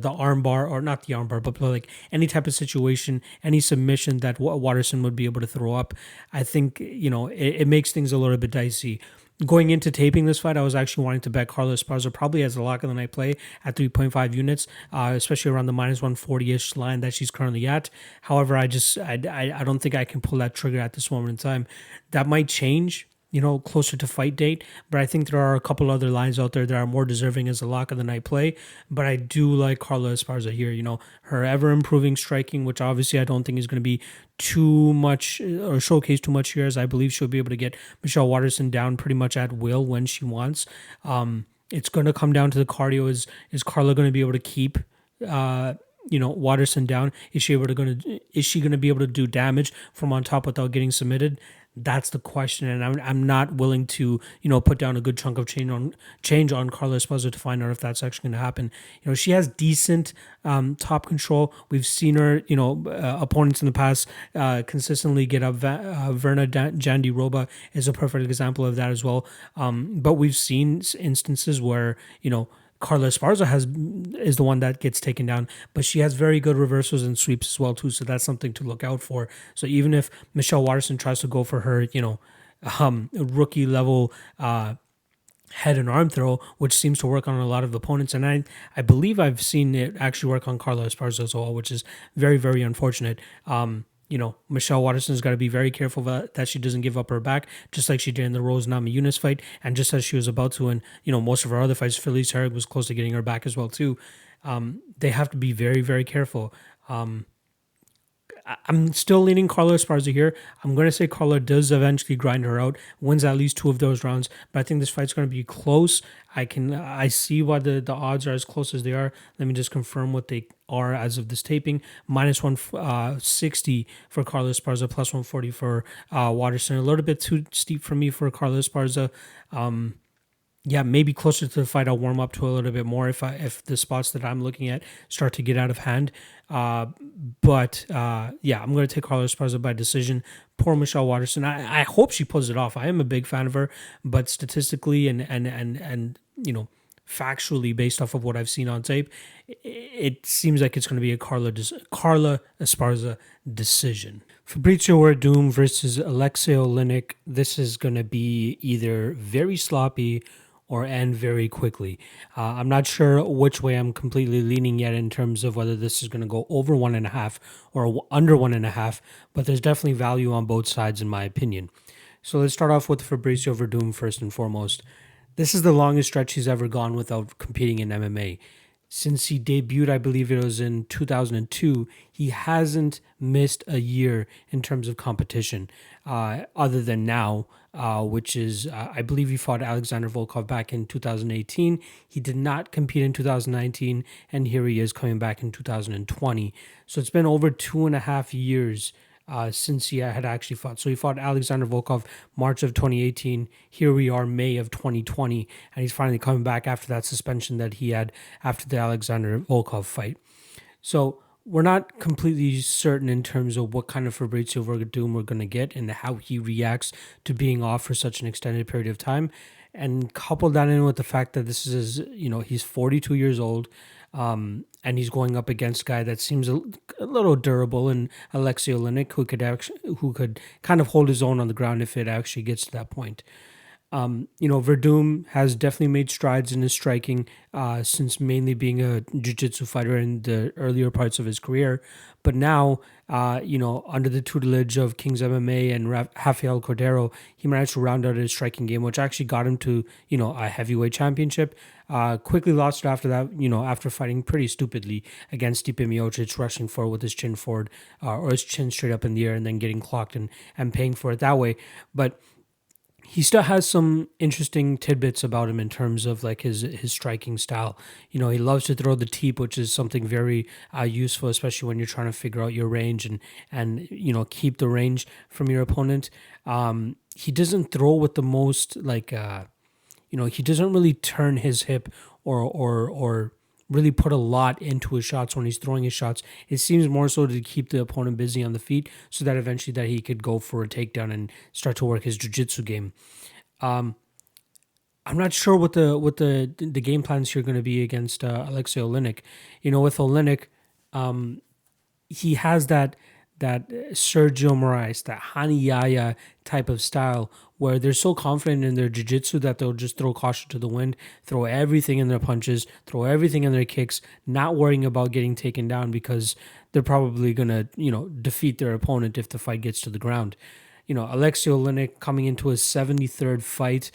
armbar, or not the armbar, but like any type of situation, any submission that Waterson would be able to throw up. I think, it makes things a little bit dicey. Going into taping this fight, I was actually wanting to bet Carla Esparza probably as a lock of the night play at 3.5 units, especially around the minus 140-ish line that she's currently at. However, I don't think I can pull that trigger at this moment in time. That might change, closer to fight date. But I think there are a couple other lines out there that are more deserving as a lock of the night play. But I do like Carla Esparza here. Her ever improving striking, which obviously I don't think is going to be too much or showcase too much here, as I believe she'll be able to get Michelle Waterson down pretty much at will when she wants. It's going to come down to the cardio. Is Carla going to be able to keep Waterson down? Is she going to be able to do damage from on top without getting submitted? That's the question, and I'm not willing to put down a good chunk of change on Carla Esparza to find out if that's actually going to happen. She has decent top control. We've seen her opponents in the past consistently get up. Verna Jandiroba is a perfect example of that as well. But we've seen instances where Carla Esparza is the one that gets taken down, but she has very good reversals and sweeps as well too, so that's something to look out for. So even if Michelle Waterson tries to go for her, rookie level head and arm throw, which seems to work on a lot of opponents, and I believe I've seen it actually work on Carla Esparza as well, which is very, very unfortunate. Michelle Waterson's got to be very careful that she doesn't give up her back, just like she did in the Rose Namajunas fight, and just as she was about to in most of her other fights. Felice Herrig was close to getting her back as well too. They have to be very, very careful. I'm still leaning Carla Esparza here. I'm going to say Carla does eventually grind her out, wins at least 2 of those rounds, but I think this fight's going to be close. I see why the odds are as close as they are. Let me just confirm what they are as of this taping. Minus 160 for Carla Esparza, plus 140 for Waterson. A little bit too steep for me for Carla Esparza. Maybe closer to the fight, I'll warm up to a little bit more if the spots that I'm looking at start to get out of hand. I'm going to take Carla Esparza by decision. Poor Michelle Waterson. I hope she pulls it off. I am a big fan of her, but statistically and factually, based off of what I've seen on tape, it seems like it's going to be a Carla Esparza decision. Fabricio Werdum versus Alexey Oleinik. This is going to be either very sloppy or end very quickly. I'm not sure which way I'm completely leaning yet in terms of whether this is going to go over 1.5 or under 1.5, but there's definitely value on both sides in my opinion. So let's start off with Fabricio Werdum first and foremost. This is the longest stretch he's ever gone without competing in MMA. Since he debuted, I believe it was in 2002, he hasn't missed a year in terms of competition, other than now, which is, I believe he fought Alexander Volkov back in 2018. He did not compete in 2019, and here he is coming back in 2020. So it's been over 2.5 years since he had actually fought. So he fought Alexander Volkov March of 2018. Here we are, May of 2020, and he's finally coming back after that suspension that he had after the Alexander Volkov fight. So we're not completely certain in terms of what kind of Fabricio Werdum we're going to get and how he reacts to being off for such an extended period of time. And couple that in with the fact that this is, he's 42 years old, and he's going up against a guy that seems a little durable, and Alexey Oleinik, who could kind of hold his own on the ground if it actually gets to that point. Werdum has definitely made strides in his striking since mainly being a jiu-jitsu fighter in the earlier parts of his career. But now, under the tutelage of King's MMA and Rafael Cordero, he managed to round out his striking game, which actually got him to, a heavyweight championship. Quickly lost it after that, after fighting pretty stupidly against Stipe Miocic, rushing forward with his chin forward or his chin straight up in the air and then getting clocked and paying for it that way. But he still has some interesting tidbits about him in terms of like his striking style. He loves to throw the teep, which is something very useful, especially when you're trying to figure out your range and keep the range from your opponent. He doesn't throw with the most he doesn't really turn his hip or really put a lot into his shots when he's throwing his shots. It seems more so to keep the opponent busy on the feet so that eventually that he could go for a takedown and start to work his jiu-jitsu game. I'm not sure what the game plans here are going to be against Alexey Oleinik. With Oleinik, he has that Sergio Moraes, that Haniyaya type of style where they're so confident in their jiu-jitsu that they'll just throw caution to the wind, throw everything in their punches, throw everything in their kicks, not worrying about getting taken down because they're probably going to, defeat their opponent if the fight gets to the ground. Alexey Oleinik coming into his 73rd fight,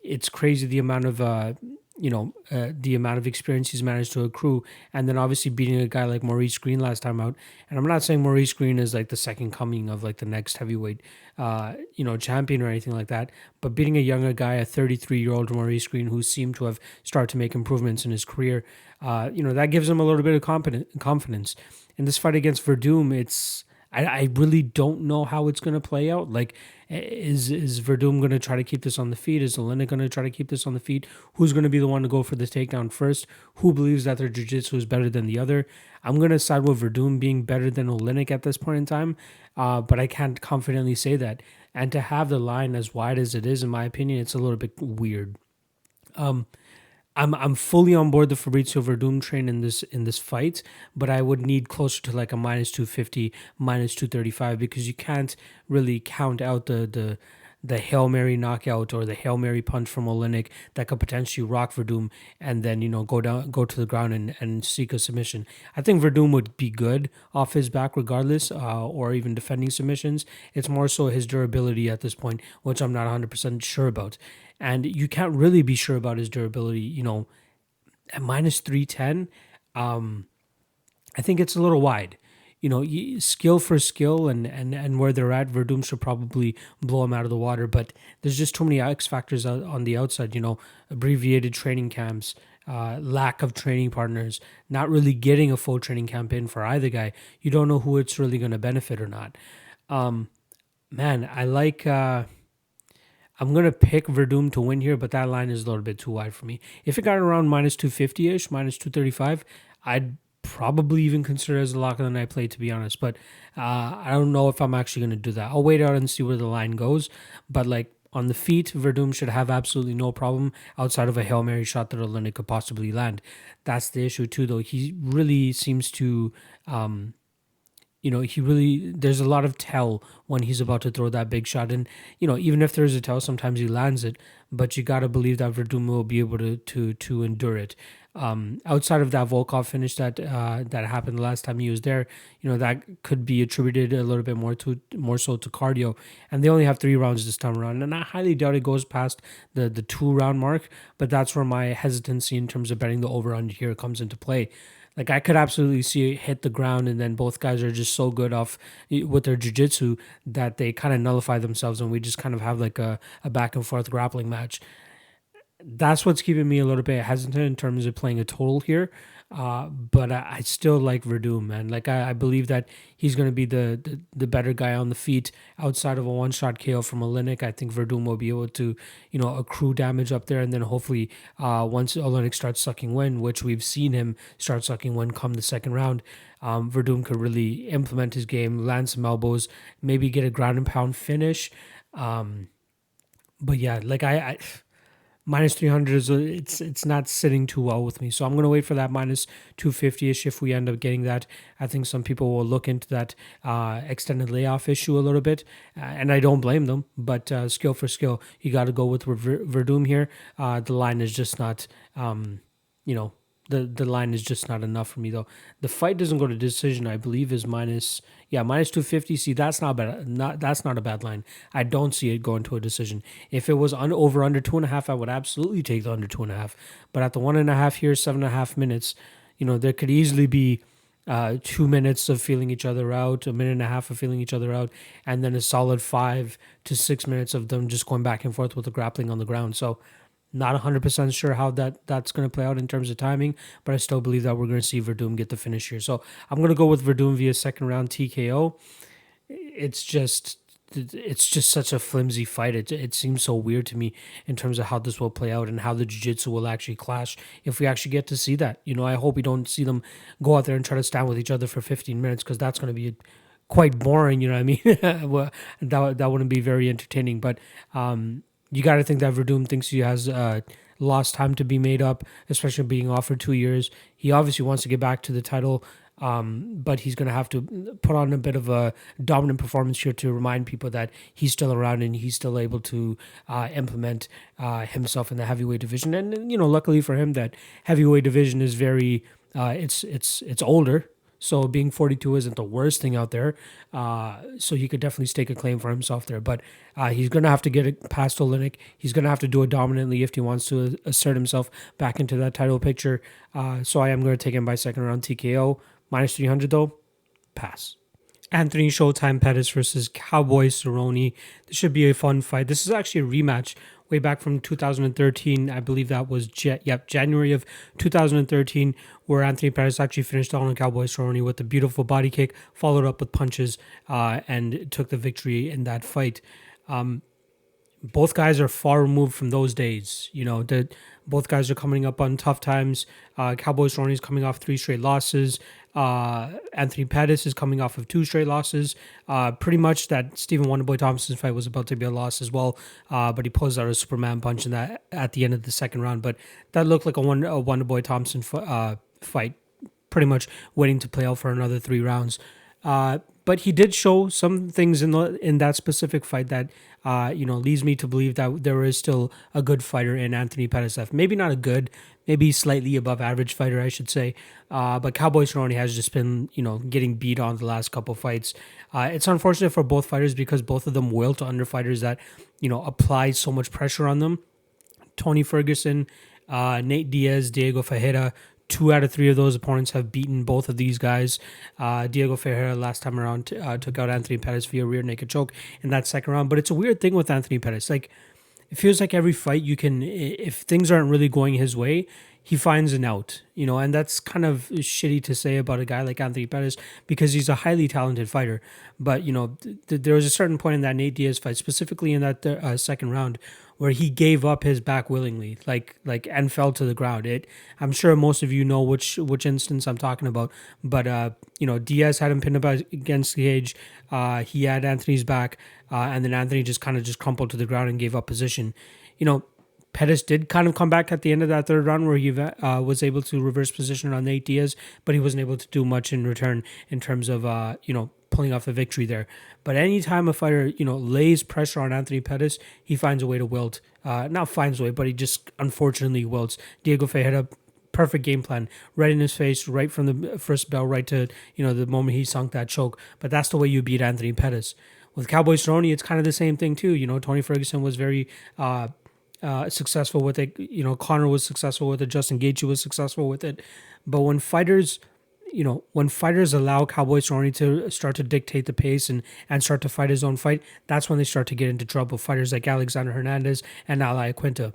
it's crazy the amount of the amount of experience he's managed to accrue, and then obviously beating a guy like Maurice Green last time out. And I'm not saying Maurice Green is like the second coming of like the next heavyweight champion or anything like that, but beating a younger guy, a 33-year-old Maurice Green who seemed to have started to make improvements in his career, that gives him a little bit of confidence. In this fight against Werdum, I really don't know how it's going to play out. Like, is Werdum going to try to keep this on the feet? Is Oleinik going to try to keep this on the feet? Who's going to be the one to go for the takedown first? Who believes that their jiu-jitsu is better than the other? I'm going to side with Werdum being better than Oleinik at this point in time, but I can't confidently say that. And to have the line as wide as it is, in my opinion, it's a little bit weird. I'm fully on board the Fabricio Werdum train in this fight, but I would need closer to like a minus 250, minus 235 because you can't really count out the Hail Mary knockout or the Hail Mary punch from Oleinik that could potentially rock Werdum and then go to the ground and seek a submission. I think Werdum would be good off his back regardless, or even defending submissions. It's more so his durability at this point, which I'm not 100% sure about. And you can't really be sure about his durability, at minus 310. I think it's a little wide. Skill for skill and where they're at, Werdum should probably blow him out of the water. But there's just too many X factors on the outside, abbreviated training camps, lack of training partners, not really getting a full training camp in for either guy. You don't know who it's really going to benefit or not. Man, I like... I'm going to pick Werdum to win here, but that line is a little bit too wide for me. If it got around minus 250-ish, minus 235, I'd probably even consider it as a lock of the night play, to be honest. But I don't know if I'm actually going to do that. I'll wait out and see where the line goes. But like on the feet, Werdum should have absolutely no problem outside of a Hail Mary shot that Oleinik could possibly land. That's the issue too, though. He really seems to... there's a lot of tell when he's about to throw that big shot. And, even if there's a tell, sometimes he lands it, but you got to believe that Werdum will be able to endure it. Outside of that Volkov finish that happened the last time he was there, that could be attributed a little bit more so to cardio. And they only have 3 rounds this time around. And I highly doubt it goes past the 2-round mark, but that's where my hesitancy in terms of betting the over-under here comes into play. Like, I could absolutely see it hit the ground and then both guys are just so good off with their jiu-jitsu that they kind of nullify themselves and we just kind of have like a back and forth grappling match. That's what's keeping me a little bit hesitant in terms of playing a total here. But I still like Werdum, man. Like, I believe that he's going to be the better guy on the feet outside of a one-shot KO from Oleinik. I think Werdum will be able to, accrue damage up there. And then hopefully once Oleinik starts sucking wind, which we've seen him start sucking wind come the second round, Werdum could really implement his game, land some elbows, maybe get a ground and pound finish. But yeah, like minus 300 is it's not sitting too well with me. So I'm going to wait for that minus 250ish if we end up getting that. I think some people will look into that extended layoff issue a little bit, and I don't blame them. But skill for skill, you got to go with Werdum here. The line is just not, you know, the line is just not enough for me though. The fight doesn't go to decision. I believe is minus 250. See, that's not bad. That's not a bad line. I don't see it going to a decision. If it was over under 2.5, I would absolutely take the under 2.5. But at the 1.5 here, 7.5 minutes, there could easily be 2 minutes of feeling each other out, a minute and a half of feeling each other out, and then a solid 5 to 6 minutes of them just going back and forth with the grappling on the ground. So not 100% sure how that's going to play out in terms of timing, but I still believe that we're going to see Werdum get the finish here. So I'm going to go with Werdum via second round TKO. It's just such a flimsy fight. It seems so weird to me in terms of how this will play out and how the jiu-jitsu will actually clash if we actually get to see that. I hope we don't see them go out there and try to stand with each other for 15 minutes because that's going to be quite boring, you know what I mean? Well, that wouldn't be very entertaining, but you got to think that Werdum thinks he has lost time to be made up, especially being offered 2 years. He obviously wants to get back to the title, but he's going to have to put on a bit of a dominant performance here to remind people that he's still around and he's still able to implement himself in the heavyweight division. And luckily for him, that heavyweight division is very it's older. So being 42 isn't the worst thing out there. So he could definitely stake a claim for himself there. But he's going to have to get it past Oleinik. He's going to have to do it dominantly if he wants to assert himself back into that title picture. So I am going to take him by second round TKO. Minus 300 though, pass. Anthony Showtime Pettis versus Cowboy Cerrone. This should be a fun fight. This is actually a rematch way back from 2013. I believe that was January of 2013, where Anthony Pettis actually finished on Cowboy Cerrone with a beautiful body kick, followed up with punches, and took the victory in that fight. Both guys are far removed from those days. Both guys are coming up on tough times. Cowboy Cerrone is coming off 3 straight losses. Anthony Pettis is coming off of 2 straight losses. Pretty much that Stephen Wonderboy Thompson fight was about to be a loss as well, but he pulls out a Superman punch in that at the end of the second round. But that looked like a Wonderboy Thompson fight, pretty much waiting to play out for another 3 rounds. But he did show some things in that specific fight that leads me to believe that there is still a good fighter in Anthony Pettis. Maybe not a good, maybe slightly above average fighter, I should say. But Cowboy Cerrone has just been getting beat on the last couple fights. It's unfortunate for both fighters because both of them wilt under fighters that apply so much pressure on them. Tony Ferguson, Nate Diaz, Diego Ferreira. 2 out of 3 of those opponents have beaten both of these guys. Diego Ferreira last time around took out Anthony Pettis via rear naked choke in that second round. But it's a weird thing with Anthony Pettis. Like, it feels like every fight if things aren't really going his way, he finds an out, and that's kind of shitty to say about a guy like Anthony Pettis because he's a highly talented fighter. But, there was a certain point in that Nate Diaz fight, specifically in that second round, where he gave up his back willingly, and fell to the ground. I'm sure most of you know which instance I'm talking about. But Diaz had him pinned up against the cage. He had Anthony's back, and then Anthony just crumpled to the ground and gave up position. Pettis did kind of come back at the end of that third round where he was able to reverse position on Nate Diaz, but he wasn't able to do much in return in terms of pulling off the victory there. But anytime a fighter, lays pressure on Anthony Pettis, he finds a way to wilt. Not finds a way, but he just unfortunately wilts. Diego Ferreira, perfect game plan, right in his face, right from the first bell, right to, the moment he sunk that choke. But that's the way you beat Anthony Pettis. With Cowboy Cerrone, it's kind of the same thing too. Tony Ferguson was very successful with it. Conor was successful with it. Justin Gaethje was successful with it. But when fighters allow Cowboy Cerrone to start to dictate the pace and start to fight his own fight, that's when they start to get into trouble. Fighters like Alexander Hernandez and Al Iaquinta.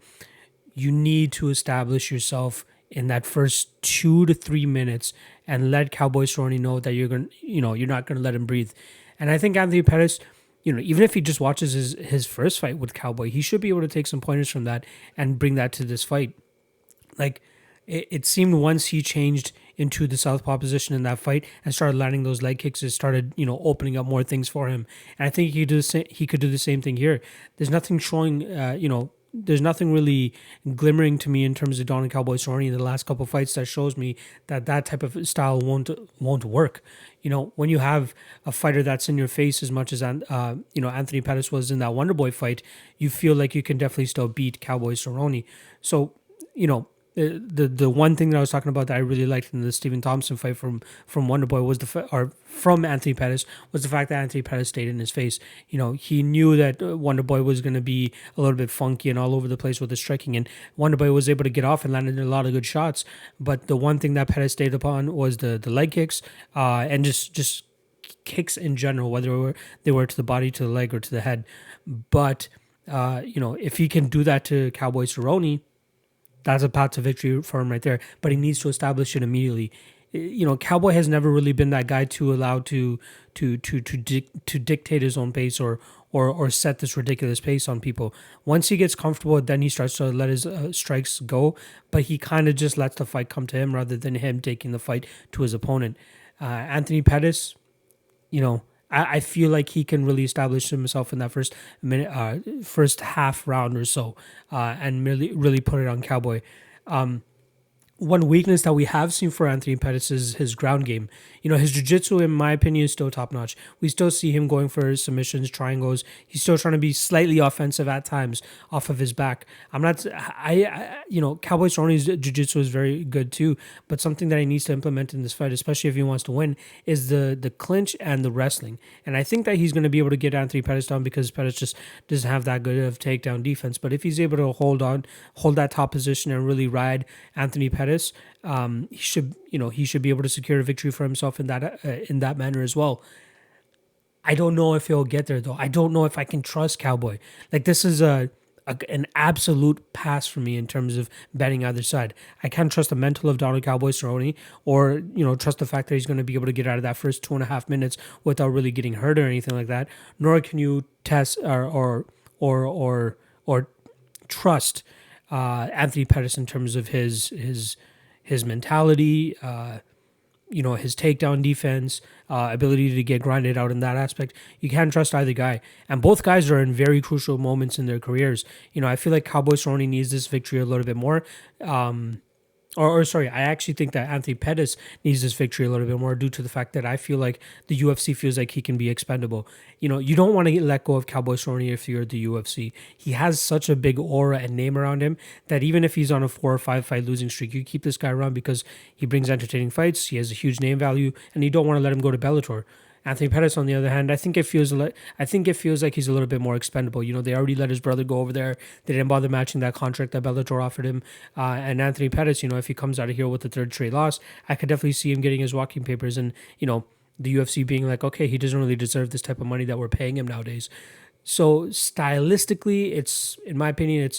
You need to establish yourself in that first 2 to 3 minutes and let Cowboy Cerrone know that you're not going to let him breathe. And I think Anthony Pettis, even if he just watches his first fight with Cowboy, he should be able to take some pointers from that and bring that to this fight. Like, it seemed once he changed into the southpaw position in that fight and started landing those leg kicks, it started, opening up more things for him. And I think he could do the same thing here. There's nothing showing, there's nothing really glimmering to me in terms of Donald Cowboy Cerrone in the last couple of fights that shows me that that type of style won't work. When you have a fighter that's in your face as much as Anthony Pettis was in that Wonderboy fight, you feel like you can definitely still beat Cowboy Cerrone. So, the one thing that I was talking about that I really liked in the Stephen Thompson fight from Wonderboy was from Anthony Pettis was the fact that Anthony Pettis stayed in his face. He knew that Wonderboy was going to be a little bit funky and all over the place with the striking, and Wonderboy was able to get off and landed a lot of good shots. But the one thing that Pettis stayed upon was the leg kicks and just kicks in general, whether they were to the body, to the leg, or to the head. But if he can do that to Cowboy Cerrone, that's a path to victory for him right there. But he needs to establish it immediately. Cowboy has never really been that guy to allow to dictate his own pace or set this ridiculous pace on people. Once he gets comfortable, then he starts to let his strikes go. But he kind of just lets the fight come to him rather than him taking the fight to his opponent. Anthony Pettis, I feel like he can really establish himself in that first half round or so, and really put it on Cowboy. One weakness that we have seen for Anthony Pettis is his ground game. His jiu-jitsu, in my opinion, is still top-notch. We still see him going for submissions, triangles. He's still trying to be slightly offensive at times off of his back. Cowboy Cerrone's jiu-jitsu is very good too, but something that he needs to implement in this fight, especially if he wants to win, is the clinch and the wrestling. And I think that he's going to be able to get Anthony Pettis down because Pettis just doesn't have that good of takedown defense. But if he's able to hold that top position and really ride Anthony Pettis, he should be able to secure a victory for himself in that manner as well. I don't know if he'll get there though. I don't know if I can trust Cowboy. Like, this is an absolute pass for me in terms of betting either side. I can't trust the mental of Donald Cowboy Cerrone, or trust the fact that he's going to be able to get out of that first 2.5 minutes without really getting hurt or anything like that. Nor can you test or trust Anthony Pettis in terms of his mentality, his takedown defense, ability to get grinded out in that aspect. You can't trust either guy. And both guys are in very crucial moments in their careers. I feel like Cowboy Cerrone needs this victory a little bit more. I actually think that Anthony Pettis needs this victory a little bit more due to the fact that I feel like the UFC feels like he can be expendable. You don't want to let go of Cowboy Cerrone if you're the UFC. He has such a big aura and name around him that even if he's on a 4 or 5 fight losing streak, you keep this guy around because he brings entertaining fights, he has a huge name value, and you don't want to let him go to Bellator. Anthony Pettis, on the other hand, I think it feels like he's a little bit more expendable. They already let his brother go over there. They didn't bother matching that contract that Bellator offered him. And Anthony Pettis, if he comes out of here with a third straight loss, I could definitely see him getting his walking papers and, the UFC being like, okay, he doesn't really deserve this type of money that we're paying him nowadays. So stylistically, in my opinion,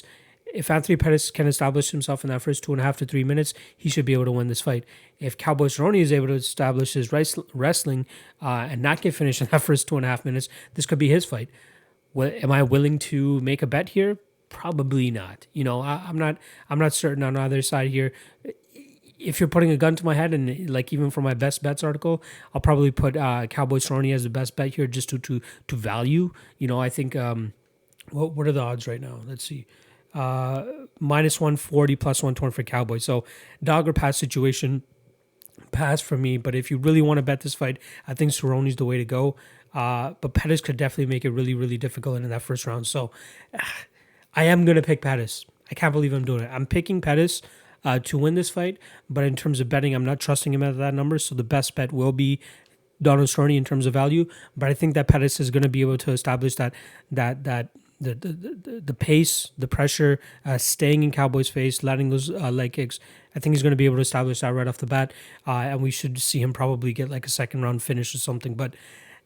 if Anthony Pettis can establish himself in that first 2.5 to 3 minutes, he should be able to win this fight. If Cowboy Cerrone is able to establish his wrestling and not get finished in that first 2.5 minutes, this could be his fight. Am I willing to make a bet here? Probably not. I'm not certain on either side here. If you're putting a gun to my head, and like even for my best bets article, I'll probably put Cowboy Cerrone as the best bet here just to value. I think what are the odds right now? Let's see. Minus 140, plus 120 for Cowboy. So dog or pass situation, pass for me. But if you really want to bet this fight, I think Cerrone's the way to go. But Pettis could definitely make it really, really difficult in that first round. So I am going to pick Pettis. I can't believe I'm doing it. I'm picking Pettis to win this fight. But in terms of betting, I'm not trusting him at that number. So the best bet will be Donald Cerrone in terms of value. But I think that Pettis is going to be able to establish that the pace, the pressure, staying in Cowboy's face, letting those leg kicks. I think he's going to be able to establish that right off the bat, and we should see him probably get like a second round finish or something. But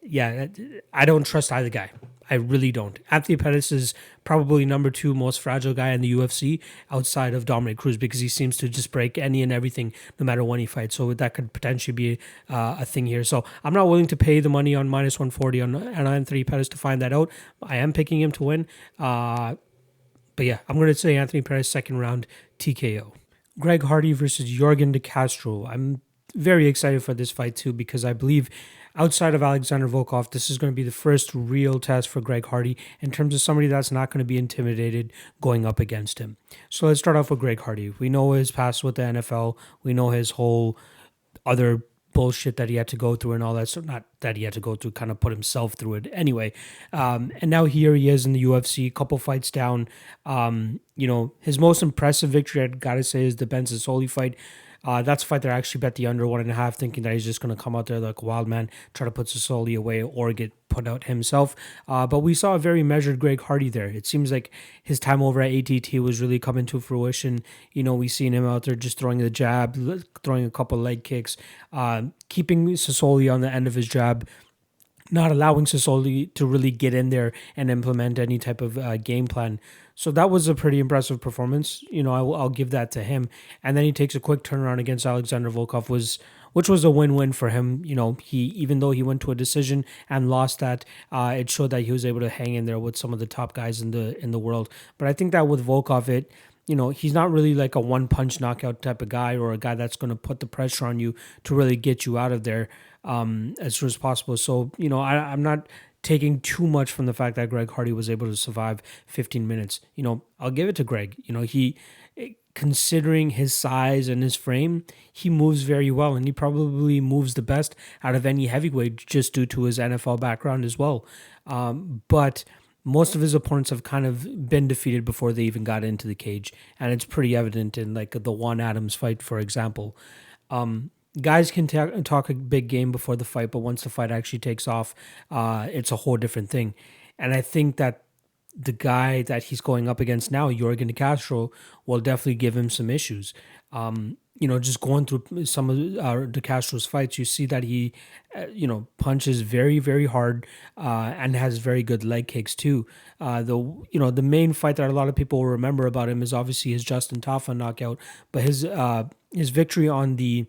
yeah, I don't trust either guy. I really don't. Anthony Pettis is probably number 2 most fragile guy in the UFC outside of Dominick Cruz because he seems to just break any and everything no matter when he fights. So that could potentially be a thing here. So I'm not willing to pay the money on minus 140 on Anthony Pettis to find that out. I am picking him to win. But yeah, I'm going to say Anthony Pettis second round TKO. Greg Hardy versus Yorgan de Castro. I'm very excited for this fight too because I believe outside of Alexander Volkov, this is going to be the first real test for Greg Hardy in terms of somebody that's not going to be intimidated going up against him. So let's start off with Greg Hardy. We know his past with the NFL. We know his whole other bullshit that he had to go through and all that. So not that he had to go through, kind of put himself through it anyway. And now here he is in the UFC, a couple fights down. His most impressive victory, I'd got to say, is the Ben Sassoli fight. That's a fight that I actually bet the under 1.5, thinking that he's just going to come out there like a wild man, try to put Sassoli away or get put out himself. But we saw a very measured Greg Hardy there. It seems like his time over at ATT was really coming to fruition. We seen him out there just throwing the jab, throwing a couple leg kicks, keeping Sassoli on the end of his jab, not allowing Sassoli to really get in there and implement any type of game plan. So that was a pretty impressive performance. I'll give that to him. And then he takes a quick turnaround against Alexander Volkov, which was a win-win for him. He, even though he went to a decision and lost that, it showed that he was able to hang in there with some of the top guys in the world. But I think that with Volkov, he's not really like a one-punch knockout type of guy or a guy that's going to put the pressure on you to really get you out of there as soon as possible. So, I'm not taking too much from the fact that Greg Hardy was able to survive 15 minutes. I'll give it to Greg. He, considering his size and his frame, he moves very well, and he probably moves the best out of any heavyweight just due to his NFL background as well. But most of his opponents have kind of been defeated before they even got into the cage, and it's pretty evident in like the Juan Adams fight, for example. Guys can talk a big game before the fight, but once the fight actually takes off, it's a whole different thing. And I think that the guy that he's going up against now, Yorgan Castro, will definitely give him some issues. Just going through some of De Castro's fights, you see that he, punches very, very hard and has very good leg kicks too. The main fight that a lot of people will remember about him is obviously his Justin Tafa knockout, but his victory on the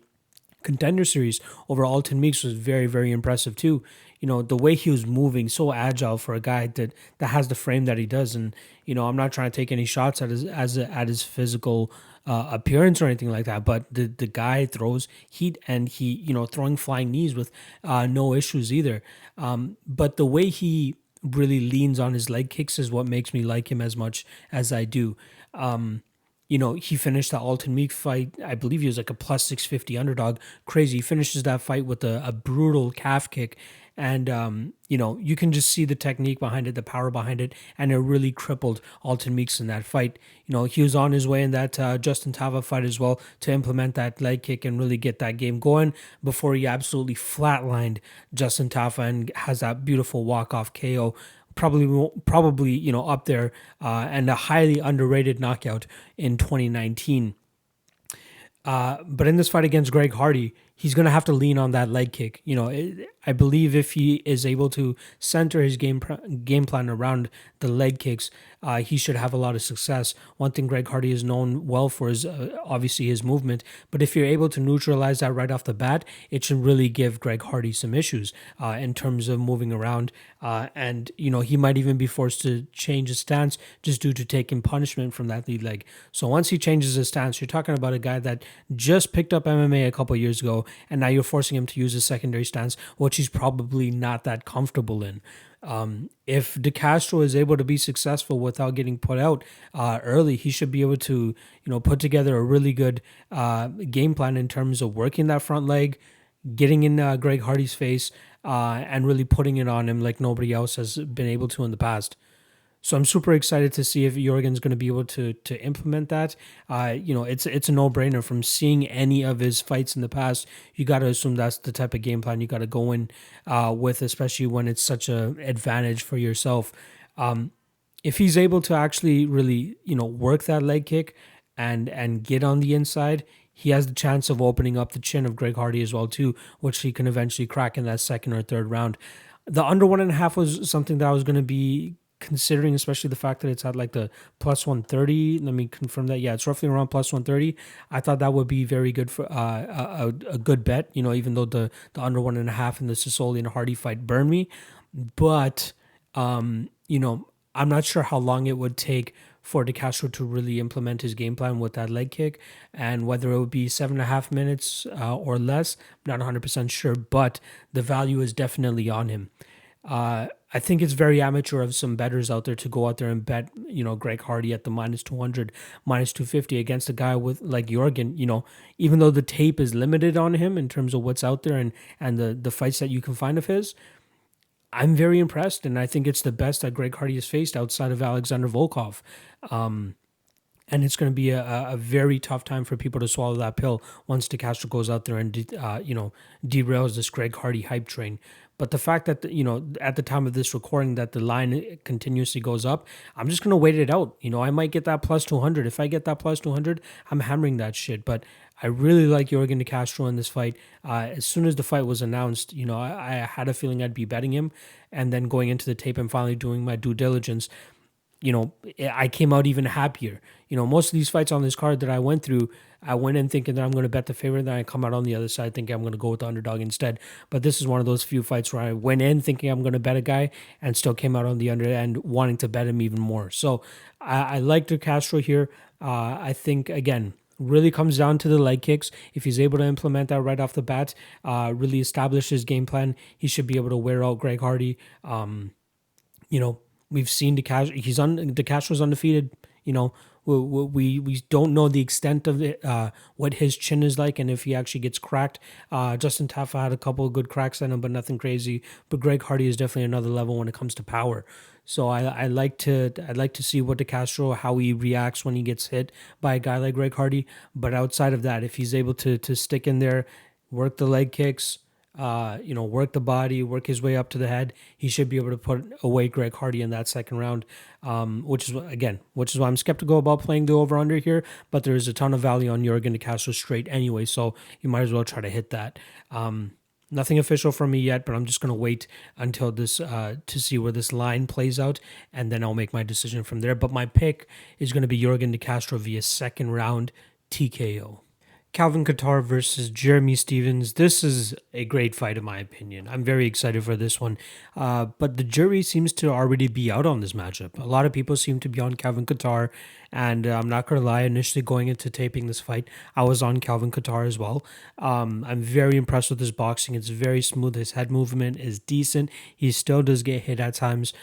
Contender Series over Alton Meeks was very, very impressive too. The way he was moving, so agile for a guy that has the frame that he does. And I'm not trying to take any shots at his physical appearance or anything like that, but the guy throws heat, and he throwing flying knees with no issues either. But the way he really leans on his leg kicks is what makes me like him as much as I do. He finished the Alton Meek fight. I believe he was like a plus 650 underdog. Crazy. He finishes that fight with a brutal calf kick. And, you can just see the technique behind it, the power behind it. And it really crippled Alton Meeks in that fight. He was on his way in that Justin Tava fight as well to implement that leg kick and really get that game going before he absolutely flatlined Justin Tava and has that beautiful walk-off KO. Probably up there and a highly underrated knockout in 2019. But in this fight against Greg Hardy, he's going to have to lean on that leg kick. I believe if he is able to center his game plan around the leg kicks, he should have a lot of success. One thing Greg Hardy is known well for is obviously his movement. But if you're able to neutralize that right off the bat, it should really give Greg Hardy some issues in terms of moving around. And he might even be forced to change his stance just due to taking punishment from that lead leg. So once he changes his stance, you're talking about a guy that just picked up MMA a couple years ago, and now you're forcing him to use a secondary stance, which he's probably not that comfortable in. If De Castro is able to be successful without getting put out early, he should be able to, put together a really good game plan in terms of working that front leg, getting in Greg Hardy's face, and really putting it on him like nobody else has been able to in the past. So I'm super excited to see if Yorgan's going to be able to implement that. It's a no-brainer. From seeing any of his fights in the past, you got to assume that's the type of game plan you got to go in with, especially when it's such an advantage for yourself. If he's able to actually really, work that leg kick and get on the inside, he has the chance of opening up the chin of Greg Hardy as well too, which he can eventually crack in that second or third round. The under 1.5 was something that I was going to be considering, especially the fact that it's at like the plus 130. Let me confirm that. Yeah, it's roughly around plus 130. I thought that would be very good for a good bet, even though the under 1.5 in the Sassoli and Hardy fight burned me. But, I'm not sure how long it would take for Castro to really implement his game plan with that leg kick, and whether it would be 7.5 minutes or less. I'm not 100% sure, but the value is definitely on him. I think it's very amateur of some bettors out there to go out there and bet, Greg Hardy at the -200, -250 against a guy with like Yorgan. Even though the tape is limited on him in terms of what's out there and the fights that you can find of his, I'm very impressed, and I think it's the best that Greg Hardy has faced outside of Alexander Volkov. And it's going to be a very tough time for people to swallow that pill once Castro goes out there and derails this Greg Hardy hype train. But the fact that at the time of this recording that the line continuously goes up, I'm just going to wait it out. I might get that +200. If I get that +200, I'm hammering that shit. But I really like Yorgan Castro in this fight. As soon as the fight was announced, I had a feeling I'd be betting him, and then going into the tape and finally doing my due diligence, I came out even happier. Most of these fights on this card that I went through, I went in thinking that I'm going to bet the favorite, then I come out on the other side thinking I'm going to go with the underdog instead. But this is one of those few fights where I went in thinking I'm going to bet a guy and still came out on the under end wanting to bet him even more. So I like De Castro here. I think, again, really comes down to the leg kicks. If he's able to implement that right off the bat, really establish his game plan, he should be able to wear out Greg Hardy. We've seen De Castro's undefeated. We don't know the extent of it, what his chin is like, and if he actually gets cracked. Justin Tafa had a couple of good cracks on him, but nothing crazy. But Greg Hardy is definitely another level when it comes to power. So I'd like to see what De Castro, how he reacts when he gets hit by a guy like Greg Hardy. But outside of that, if he's able to stick in there, work the leg kicks, work the body, work his way up to the head, he should be able to put away Greg Hardy in that second round, which is why I'm skeptical about playing the over-under here, but there is a ton of value on Yorgan Castro straight anyway, so you might as well try to hit that. Nothing official from me yet, but I'm just going to wait until this to see where this line plays out, and then I'll make my decision from there. But my pick is going to be Yorgan Castro via second round TKO. Calvin Kattar versus Jeremy Stephens. This is a great fight in my opinion. I'm very excited for this one. But the jury seems to already be out on this matchup. A lot of people seem to be on Calvin Kattar, and I'm not going to lie, initially going into taping this fight, I was on Calvin Kattar as well. I'm very impressed with his boxing. It's very smooth. His head movement is decent. He still does get hit at times.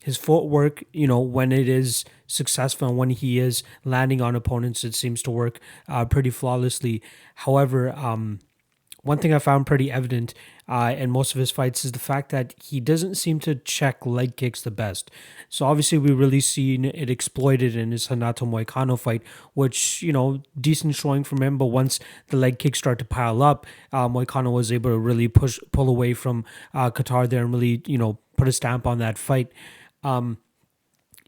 His footwork, when it is successful and when he is landing on opponents, it seems to work pretty flawlessly. However, one thing I found pretty evident in most of his fights is the fact that he doesn't seem to check leg kicks the best. So obviously we really seen it exploited in his Renato Moicano fight, which, decent showing from him. But once the leg kicks start to pile up, Moicano was able to really pull away from Kattar there and really, put a stamp on that fight.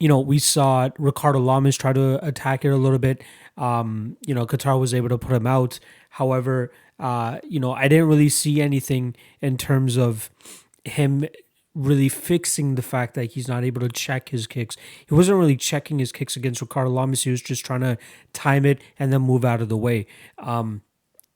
We saw Ricardo Lamas try to attack it a little bit. Kattar was able to put him out. However, I didn't really see anything in terms of him really fixing the fact that he's not able to check his kicks. He wasn't really checking his kicks against Ricardo Lamas. He was just trying to time it and then move out of the way.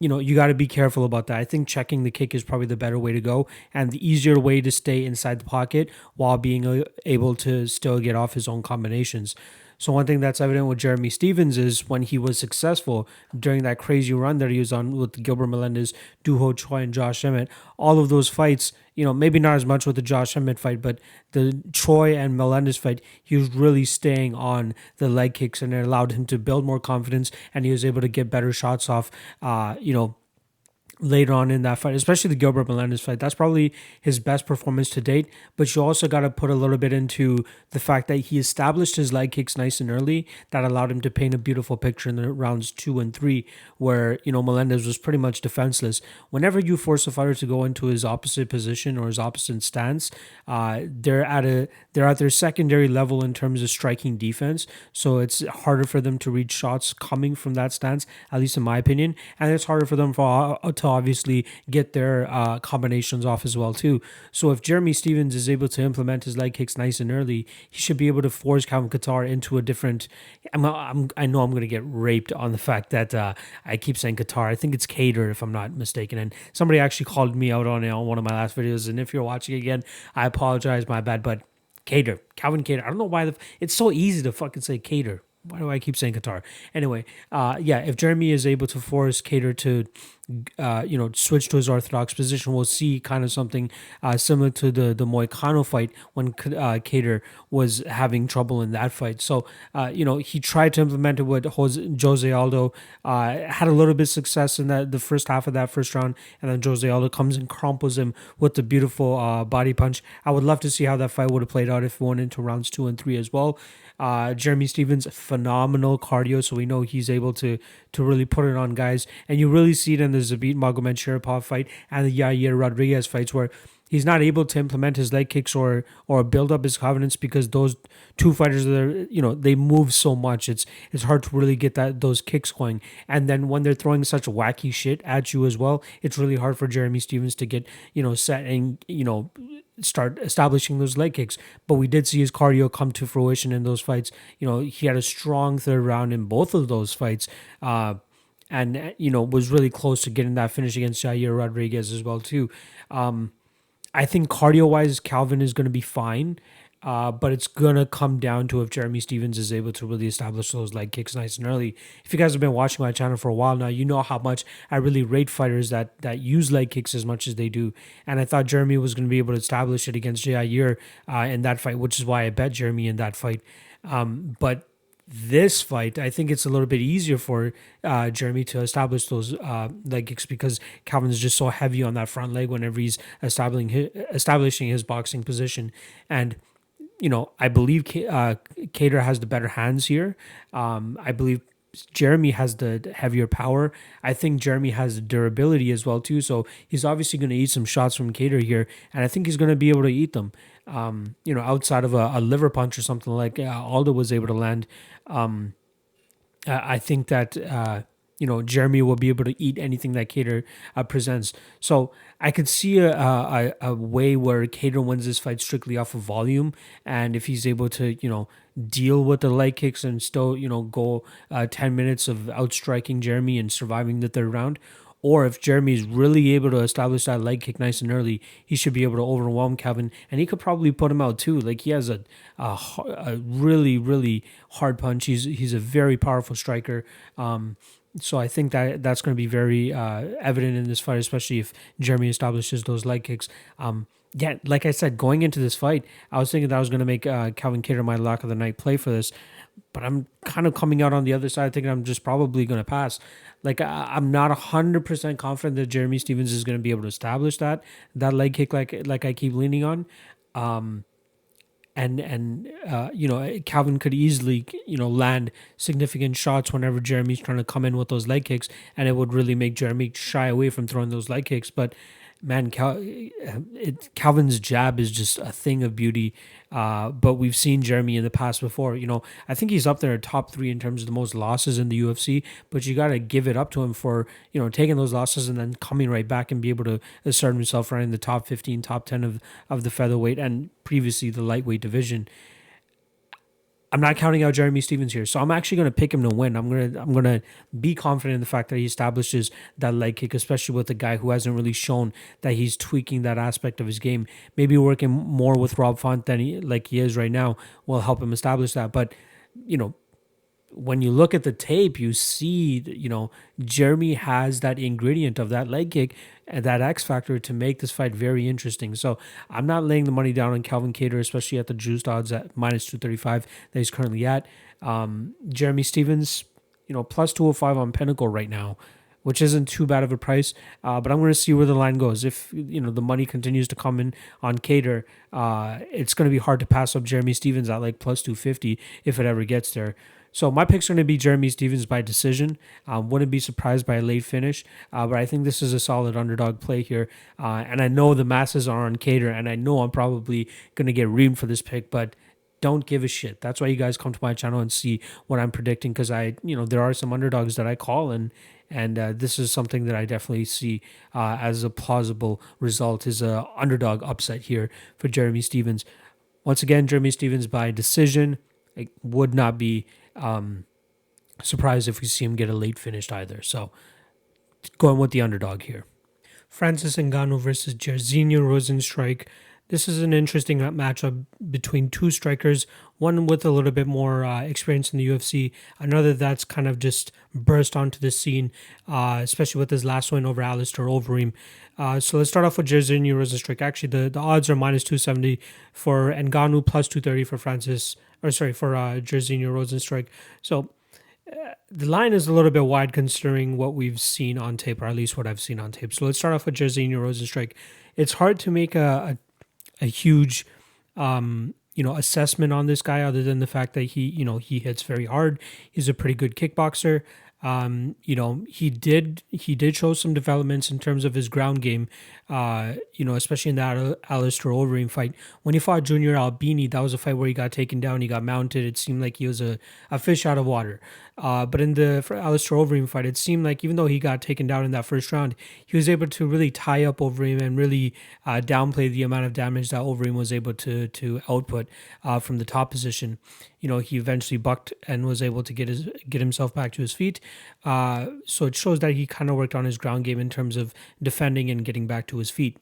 You got to be careful about that. I think checking the kick is probably the better way to go and the easier way to stay inside the pocket while being able to still get off his own combinations. So one thing that's evident with Jeremy Stephens is when he was successful during that crazy run that he was on with Gilbert Melendez, Doo Ho Choi, and Josh Emmett, all of those fights, maybe not as much with the Josh Emmett fight, but the Choi and Melendez fight, he was really staying on the leg kicks and it allowed him to build more confidence and he was able to get better shots off, later on in that fight, especially the Gilbert Melendez fight. That's probably his best performance to date, but you also got to put a little bit into the fact that he established his leg kicks nice and early. That allowed him to paint a beautiful picture in the rounds 2 and 3 where, Melendez was pretty much defenseless. Whenever you force a fighter to go into his opposite position or his opposite stance, they're at their secondary level in terms of striking defense, so it's harder for them to reach shots coming from that stance, at least in my opinion, and it's harder for them to obviously get their combinations off as well too. So if Jeremy Stephens is able to implement his leg kicks nice and early, he should be able to force Calvin Kattar into a different. I know I'm going to get raped on the fact that I keep saying Kattar. I think it's Cater if I'm not mistaken, and somebody actually called me out on it on one of my last videos. And if you're watching again, I apologize, my bad, but Calvin Kattar. I don't know why it's so easy to fucking say Kattar. Why do I keep saying Kattar? Anyway, yeah, if Jeremy is able to force Kattar to, switch to his orthodox position, we'll see kind of something similar to the Moicano fight when Kattar was having trouble in that fight. So, he tried to implement it with Jose Aldo, had a little bit of success in the first half of that first round, and then Jose Aldo comes and crumples him with the beautiful body punch. I would love to see how that fight would have played out if it went into rounds 2 and 3 as well. Jeremy Stephens, phenomenal cardio, so we know he's able to really put it on guys. And you really see it in the Zabit Magomed-Sharipov fight and the Yair Rodriguez fights where he's not able to implement his leg kicks or build up his confidence because those two fighters they move so much. It's hard to really get those kicks going. And then when they're throwing such wacky shit at you as well, it's really hard for Jeremy Stephens to get set and start establishing those leg kicks. But we did see his cardio come to fruition in those fights. He had a strong third round in both of those fights. And was really close to getting that finish against Yair Rodriguez as well too. I think cardio-wise, Calvin is going to be fine, but it's going to come down to if Jeremy Stephens is able to really establish those leg kicks nice and early. If you guys have been watching my channel for a while now, you know how much I really rate fighters that use leg kicks as much as they do. And I thought Jeremy was going to be able to establish it against Jair in that fight, which is why I bet Jeremy in that fight. But this fight, I think it's a little bit easier for Jeremy to establish those leg kicks because Calvin is just so heavy on that front leg whenever he's establishing his boxing position. And, I believe Kattar has the better hands here. I believe Jeremy has the heavier power. I think Jeremy has the durability as well too. So he's obviously going to eat some shots from Kattar here, and I think he's going to be able to eat them. Outside of a liver punch or something like Aldo was able to land. I think that Jeremy will be able to eat anything that Kattar presents. So I could see a way where Kattar wins this fight strictly off of volume, and if he's able to deal with the leg kicks and still go 10 minutes of outstriking Jeremy and surviving the third round. Or if Jeremy is really able to establish that leg kick nice and early, he should be able to overwhelm Calvin, and he could probably put him out too. Like, he has a really, really hard punch. He's a very powerful striker. So I think that's going to be very evident in this fight, especially if Jeremy establishes those leg kicks. Yeah, like I said, going into this fight, I was thinking that I was going to make Calvin Kattar my lock of the night play for this, but I'm kind of coming out on the other side thinking I'm just probably going to pass. Like, I'm not 100% confident that Jeremy Stephens is going to be able to establish that leg kick like I keep leaning on. Calvin could easily, land significant shots whenever Jeremy's trying to come in with those leg kicks, and it would really make Jeremy shy away from throwing those leg kicks. But man, Calvin's jab is just a thing of beauty. But we've seen Jeremy in the past before. I think he's up there at top 3 in terms of the most losses in the UFC. But you got to give it up to him for taking those losses and then coming right back and be able to assert himself right in the top 15, top 10 of the featherweight and previously the lightweight division. I'm not counting out Jeremy Stephens here, so I'm actually going to pick him to win. I'm going to be confident in the fact that he establishes that leg kick, especially with a guy who hasn't really shown that he's tweaking that aspect of his game. Maybe working more with Rob Font than he is right now will help him establish that. But when you look at the tape, you see Jeremy has that ingredient of that leg kick and that X factor to make this fight very interesting. So I'm not laying the money down on Calvin Kattar, especially at the juiced odds at minus 235 that he's currently at. Jeremy Stephens, plus 205 on Pinnacle right now, which isn't too bad of a price. But I'm going to see where the line goes. If the money continues to come in on Kattar, it's going to be hard to pass up Jeremy Stephens at like plus 250 if it ever gets there. So my pick's going to be Jeremy Stephens by decision. Wouldn't be surprised by a late finish, but I think this is a solid underdog play here. And I know the masses are on Kattar, and I know I'm probably going to get reamed for this pick, but don't give a shit. That's why you guys come to my channel and see what I'm predicting, because there are some underdogs that I call, and this is something that I definitely see as a plausible result, is a underdog upset here for Jeremy Stephens. Once again, Jeremy Stephens by decision. I would not be surprised if we see him get a late finish either. So going with the underdog here. Francis Ngannou versus Jairzinho Rozenstruik. This is an interesting matchup between two strikers, one with a little bit more experience in the UFC, another that's kind of just burst onto the scene, especially with his last win over Alistair Overeem. So let's start off with Jairzinho Rozenstruik. Actually, the odds are minus 270 for Ngannou, plus 230 for Jairzinho Rozenstruik. So the line is a little bit wide considering what we've seen on tape, or at least what I've seen on tape. So let's start off with Jairzinho Rozenstruik. It's hard to make a huge assessment on this guy other than the fact that he hits very hard. He's a pretty good kickboxer. He did show some developments in terms of his ground game, especially in that Alistair Overeem fight. When he fought Junior Albini, that was a fight where he got taken down, he got mounted. It seemed like he was a fish out of water. But in the Alistair Overeem fight, it seemed like even though he got taken down in that first round, he was able to really tie up Overeem and really downplay the amount of damage that Overeem was able to output from the top position. He eventually bucked and was able to get himself back to his feet. So it shows that he kind of worked on his ground game in terms of defending and getting back to his feet.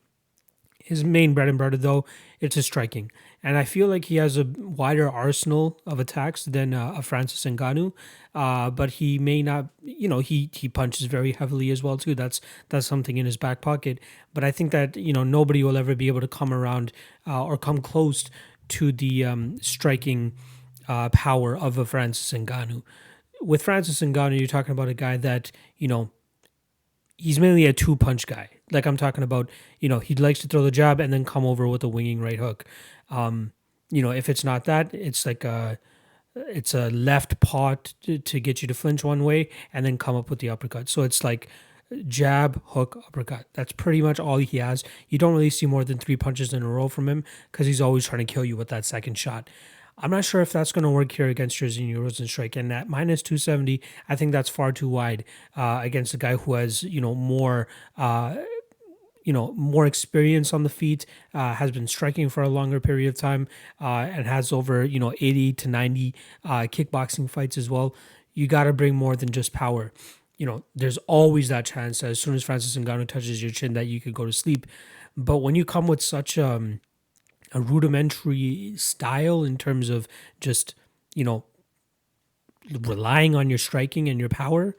His main bread and butter, though, it's his striking. And I feel like he has a wider arsenal of attacks than a Francis Ngannou. But he may not, he punches very heavily as well, too. That's something in his back pocket. But I think that, nobody will ever be able to come around or come close to the striking power of a Francis Ngannou. With Francis Ngannou, you're talking about a guy that, he's mainly a two-punch guy. Like I'm talking about, he likes to throw the jab and then come over with a winging right hook. If it's not that, it's like it's a left pot to get you to flinch one way and then come up with the uppercut. So it's like jab, hook, uppercut. That's pretty much all he has. You don't really see more than 3 punches in a row from him because he's always trying to kill you with that second shot. I'm not sure if that's going to work here against Jairzinho Rozenstruik. And at minus 270, I think that's far too wide against a guy who has, more experience on the feet, has been striking for a longer period of time, and has over, 80 to 90 kickboxing fights as well. You got to bring more than just power. There's always that chance that as soon as Francis Ngannou touches your chin that you could go to sleep. But when you come with such a rudimentary style in terms of just, relying on your striking and your power,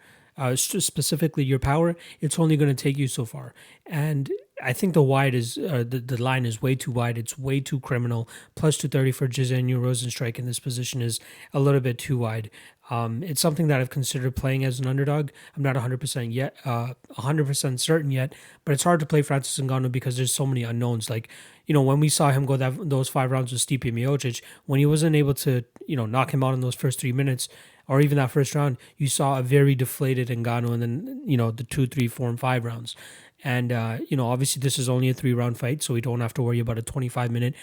specifically your power, it's only going to take you so far. And I think the line is way too wide. It's way too criminal. Plus 230 for Jairzinho Rozenstruik in this position is a little bit too wide. It's something that I've considered playing as an underdog. I'm not 100% yet, 100% certain yet, but it's hard to play Francis Ngannou because there's so many unknowns. Like, when we saw him go those 5 rounds with Stipe Miocic, when he wasn't able to, knock him out in those first 3 minutes, or even that first round, you saw a very deflated Ngannou, and then, the 2, 3, 4, and 5 rounds. And, obviously this is only a 3-round fight, so we don't have to worry about a 25-minute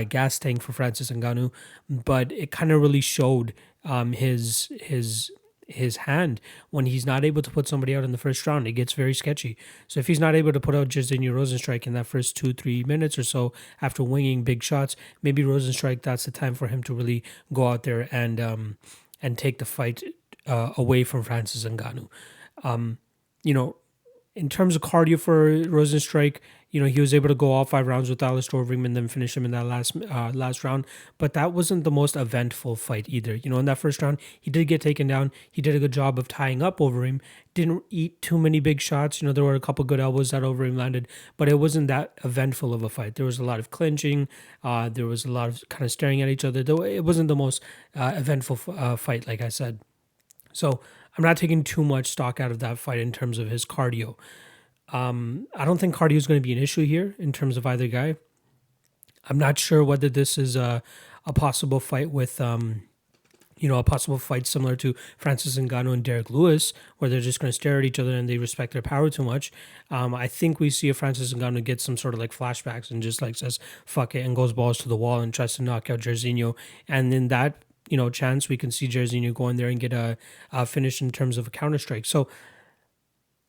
gas tank for Francis Ngannou. But it kind of really showed his hand when he's not able to put somebody out in the first round. It gets very sketchy. So if he's not able to put out Jairzinho Rozenstruik in that first 2-3 minutes or so after winging big shots, maybe Rozenstruik, that's the time for him to really go out there and take the fight away from Francis Ngannou. In terms of cardio for Rozenstruik, he was able to go all 5 rounds with Alistair Overeem and then finish him in that last round. But that wasn't the most eventful fight either. In that first round, he did get taken down. He did a good job of tying up Overeem. Didn't eat too many big shots. There were a couple good elbows that Overeem landed, but it wasn't that eventful of a fight. There was a lot of clinching. There was a lot of kind of staring at each other. Though it wasn't the most eventful fight, like I said. So I'm not taking too much stock out of that fight in terms of his cardio. I don't think cardio is going to be an issue here in terms of either guy. I'm not sure whether this is a possible fight with, a possible fight similar to Francis Ngannou and Derek Lewis, where they're just going to stare at each other and they respect their power too much. I think we see a Francis Ngannou get some sort of like flashbacks and just like says, fuck it, and goes balls to the wall and tries to knock out Jairzinho. And in that, chance, we can see Jairzinho go in there and get a finish in terms of a counter strike. So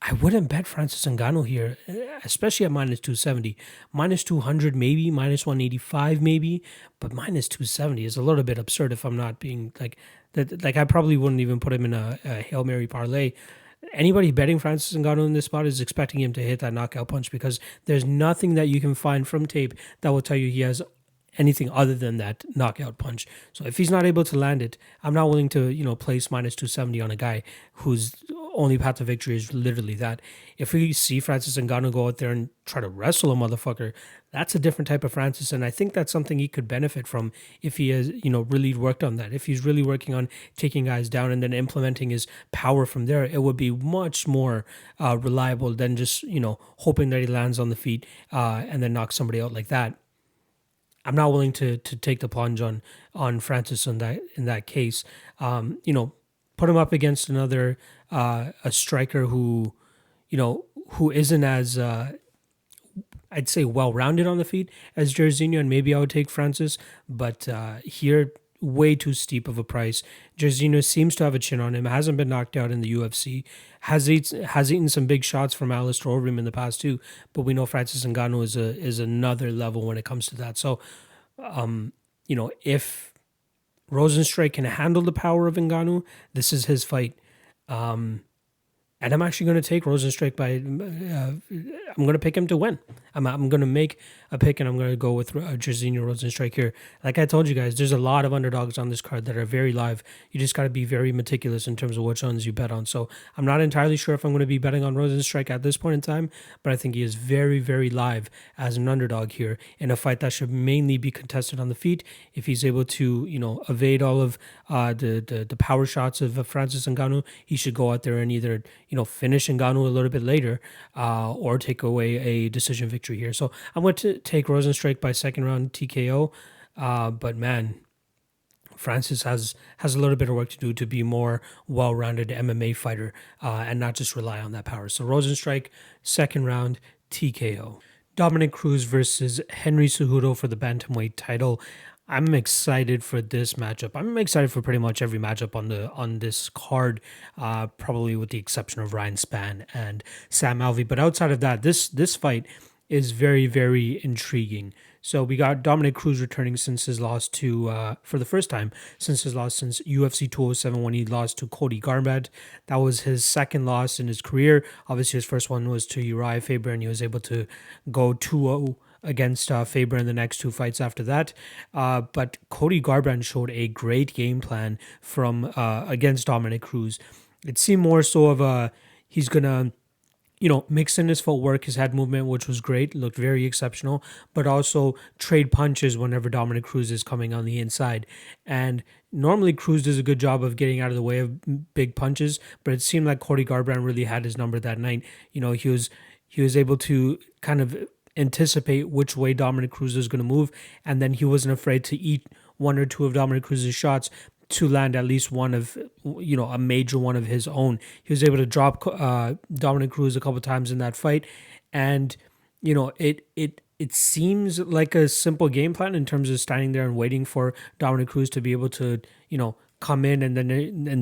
I wouldn't bet Francis Ngannou here, especially at minus 270. Minus 200 maybe, minus 185 maybe, but minus 270 is a little bit absurd if I'm not being like that. Like I probably wouldn't even put him in a Hail Mary parlay. anybody betting Francis Ngannou in this spot is expecting him to hit that knockout punch, because there's nothing that you can find from tape that will tell you he has anything other than that knockout punch. So if he's not able to land it, I'm not willing to, place minus 270 on a guy whose only path to victory is literally that. If we see Francis Ngannou go out there and try to wrestle a motherfucker, that's a different type of Francis, and I think that's something he could benefit from if he has, really worked on that. If he's really working on taking guys down and then implementing his power from there, it would be much more reliable than just, hoping that he lands on the feet and then knocks somebody out like that. I'm not willing to take the plunge on Francis in that case. Put him up against another a striker who isn't as I'd say well-rounded on the feet as Jairzinho, and maybe I would take Francis, but here, way too steep of a price. Jairzinho seems to have a chin on him, hasn't been knocked out in the UFC, has eaten some big shots from Alistair Overeem in the past too, but we know Francis Ngannou is another level when it comes to that. So, if Rozenstruik can handle the power of Ngannou, this is his fight. And I'm actually going to take Rozenstruik by. I'm going to pick him to win. I'm going to make a pick, and I'm going to go with Jairzinho Rozenstruik here. Like I told you guys, there's a lot of underdogs on this card that are very live. You just got to be very meticulous in terms of which ones you bet on. So I'm not entirely sure if I'm going to be betting on Rozenstruik at this point in time, but I think he is very, very live as an underdog here in a fight that should mainly be contested on the feet. If he's able to, evade all of the power shots of Francis Ngannou, he should go out there and either finish Ngannou a little bit later, or take away a decision victory here. So I'm going to take Rozenstruik by second round TKO. But man, Francis has a little bit of work to do to be more well-rounded MMA fighter, and not just rely on that power. So Rozenstruik, second round TKO. Dominick Cruz versus Henry Cejudo for the bantamweight title. I'm excited for this matchup. I'm excited for pretty much every matchup on this card, probably with the exception of Ryan Spann and Sam Alvey. But outside of that, this fight is very, very intriguing. So we got Dominick Cruz returning since his loss to, for the first time since UFC 207 when he lost to Cody Garbrandt. That was his second loss in his career. Obviously, his first one was to Uriah Faber, and he was able to go 2-0 against Faber in the next two fights after that. But Cody Garbrandt showed a great game plan from against Dominick Cruz. It seemed more so of he's going to mix in his footwork, his head movement, which was great, looked very exceptional, but also trade punches whenever Dominick Cruz is coming on the inside. And normally Cruz does a good job of getting out of the way of big punches, but it seemed like Cody Garbrandt really had his number that night. He was able to kind of anticipate which way Dominick Cruz was going to move, and then he wasn't afraid to eat one or two of Dominick Cruz's shots to land at least one of, a major one of his own. He was able to drop Dominick Cruz a couple times in that fight, and it seems like a simple game plan in terms of standing there and waiting for Dominick Cruz to be able to, come in and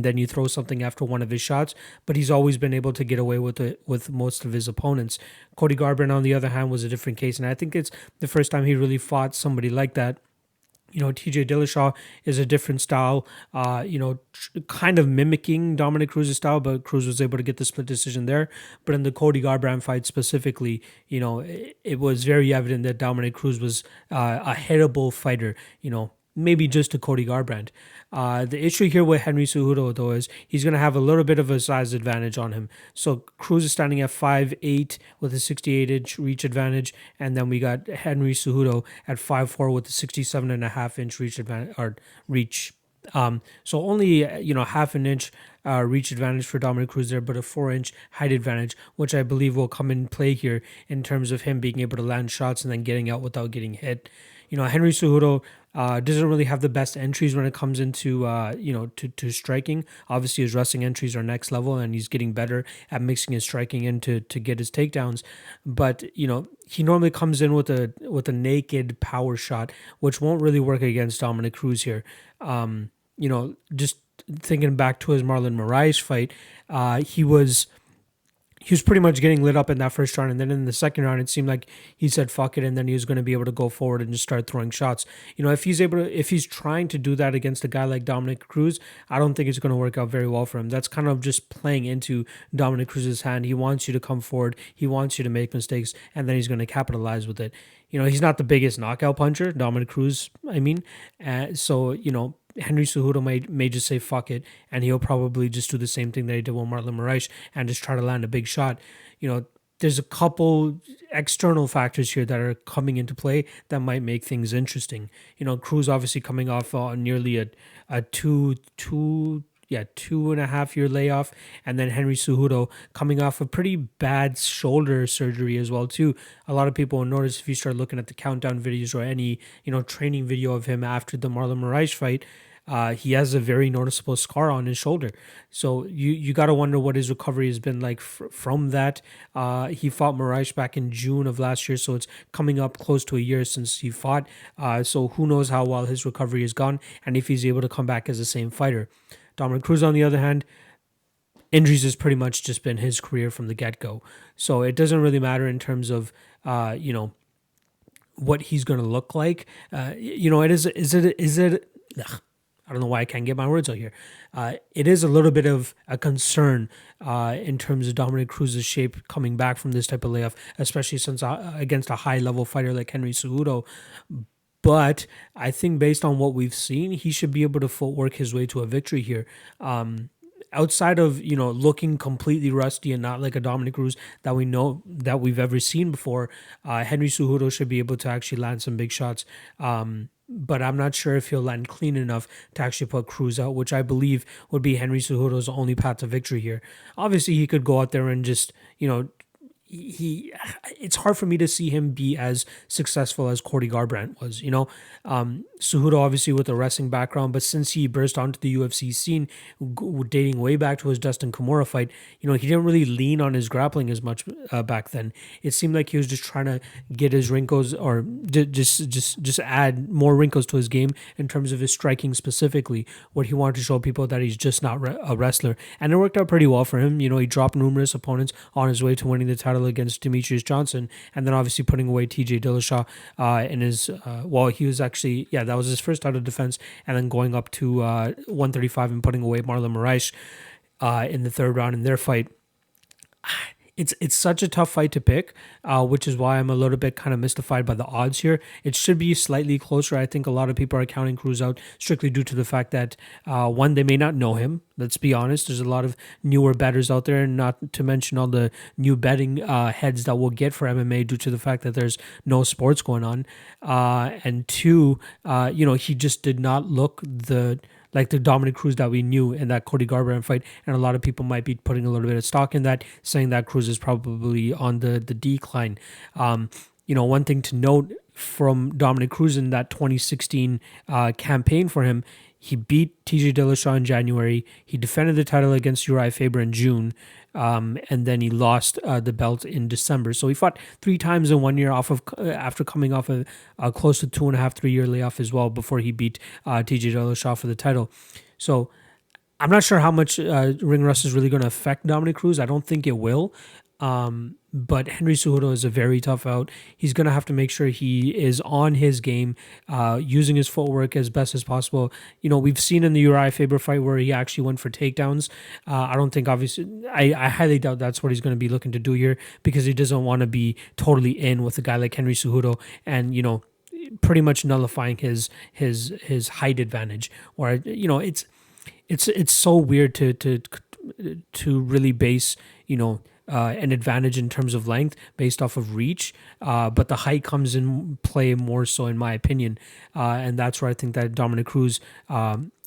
then you throw something after one of his shots, but he's always been able to get away with most of his opponents. Cody Garbrandt, on the other hand, was a different case, and I think it's the first time he really fought somebody like that. TJ Dillashaw is a different style, kind of mimicking Dominick Cruz's style, but Cruz was able to get the split decision there. But in the Cody Garbrandt fight specifically, it was very evident that Dominick Cruz was a hittable fighter, maybe just to Cody Garbrandt. The issue here with Henry Cejudo, though, is he's going to have a little bit of a size advantage on him. So Cruz is standing at 5'8" with a 68-inch reach advantage, and then we got Henry Cejudo at 5'4" with a 67.5-inch reach advantage. So only half an inch reach advantage for Dominick Cruz there, but a 4-inch height advantage, which I believe will come in play here in terms of him being able to land shots and then getting out without getting hit. Henry Cejudo doesn't really have the best entries when it comes into to striking. Obviously, his wrestling entries are next level, and he's getting better at mixing his striking in to get his takedowns. But he normally comes in with a naked power shot, which won't really work against Dominick Cruz here. Just thinking back to his Marlon Moraes fight, he was he was pretty much getting lit up in that first round, and then in the second round, it seemed like he said fuck it, and then he was going to be able to go forward and just start throwing shots. If he's trying to do that against a guy like Dominick Cruz, I don't think it's going to work out very well for him. That's kind of just playing into Dominick Cruz's hand. He wants you to come forward, he wants you to make mistakes, and then he's going to capitalize with it. He's not the biggest knockout puncher, Dominick Cruz, I mean, so Henry Cejudo may just say fuck it, and he'll probably just do the same thing that he did with Marlon Moraes and just try to land a big shot. There's a couple external factors here that are coming into play that might make things interesting. Cruz obviously coming off nearly a 2.5 year layoff, and then Henry Cejudo coming off a pretty bad shoulder surgery as well too. A lot of people will notice if you start looking at the countdown videos or any training video of him after the Marlon Moraes fight. He has a very noticeable scar on his shoulder. So you got to wonder what his recovery has been like from that. He fought Moraes back in June of last year, so it's coming up close to a year since he fought. So who knows how well his recovery has gone and if he's able to come back as the same fighter. Dominick Cruz, on the other hand, injuries has pretty much just been his career from the get-go. So it doesn't really matter in terms of, what he's going to look like. I don't know why I can't get my words out here. It is a little bit of a concern in terms of Dominick Cruz's shape coming back from this type of layoff, especially since against a high-level fighter like Henry Cejudo. But I think based on what we've seen, he should be able to footwork his way to a victory here. Outside of looking completely rusty and not like a Dominick Cruz that we know that we've ever seen before, Henry Cejudo should be able to actually land some big shots. But I'm not sure if he'll land clean enough to actually put Cruz out, which I believe would be Henry Cejudo's only path to victory here. Obviously, he could go out there and just, it's hard for me to see him be as successful as Cody Garbrandt was. Cejudo obviously with a wrestling background, but since he burst onto the UFC scene, dating way back to his Dustin Kimura fight, he didn't really lean on his grappling as much back then. It seemed like he was just trying to get his wrinkles or just add more wrinkles to his game in terms of his striking specifically. What he wanted to show people that he's just not a wrestler, and it worked out pretty well for him. He dropped numerous opponents on his way to winning the title against Demetrius Johnson, and then obviously putting away TJ Dillashaw in his he was actually that was his first title defense, and then going up to 135 and putting away Marlon Moraes in the third round in their fight. It's such a tough fight to pick, which is why I'm a little bit kind of mystified by the odds here. It should be slightly closer. I think a lot of people are counting Cruz out strictly due to the fact that, one, they may not know him. Let's be honest. There's a lot of newer bettors out there, and not to mention all the new betting heads that we'll get for MMA due to the fact that there's no sports going on. And two, he just did not look like the Dominick Cruz that we knew in that Cody Garbrandt fight, and a lot of people might be putting a little bit of stock in that, saying that Cruz is probably on the decline. One thing to note from Dominick Cruz in that 2016 campaign for him, he beat TJ Dillashaw in January. He defended the title against Uriah Faber in June, and then he lost the belt in December. So he fought 3 times in 1 year after coming off a close to 2.5-3 year layoff as well before he beat TJ Dillashaw for the title. So I'm not sure how much ring rust is really going to affect Dominick Cruz. I don't think it will. But Henry Cejudo is a very tough out. He's going to have to make sure he is on his game, using his footwork as best as possible. We've seen in the Uriah Faber fight where he actually went for takedowns. I don't think, obviously, I highly doubt that's what he's going to be looking to do here, because he doesn't want to be totally in with a guy like Henry Cejudo and, pretty much nullifying his height advantage. Or, it's so weird to really base, an advantage in terms of length based off of reach, but the height comes in play more so, in my opinion, and that's where I think that Dominick Cruz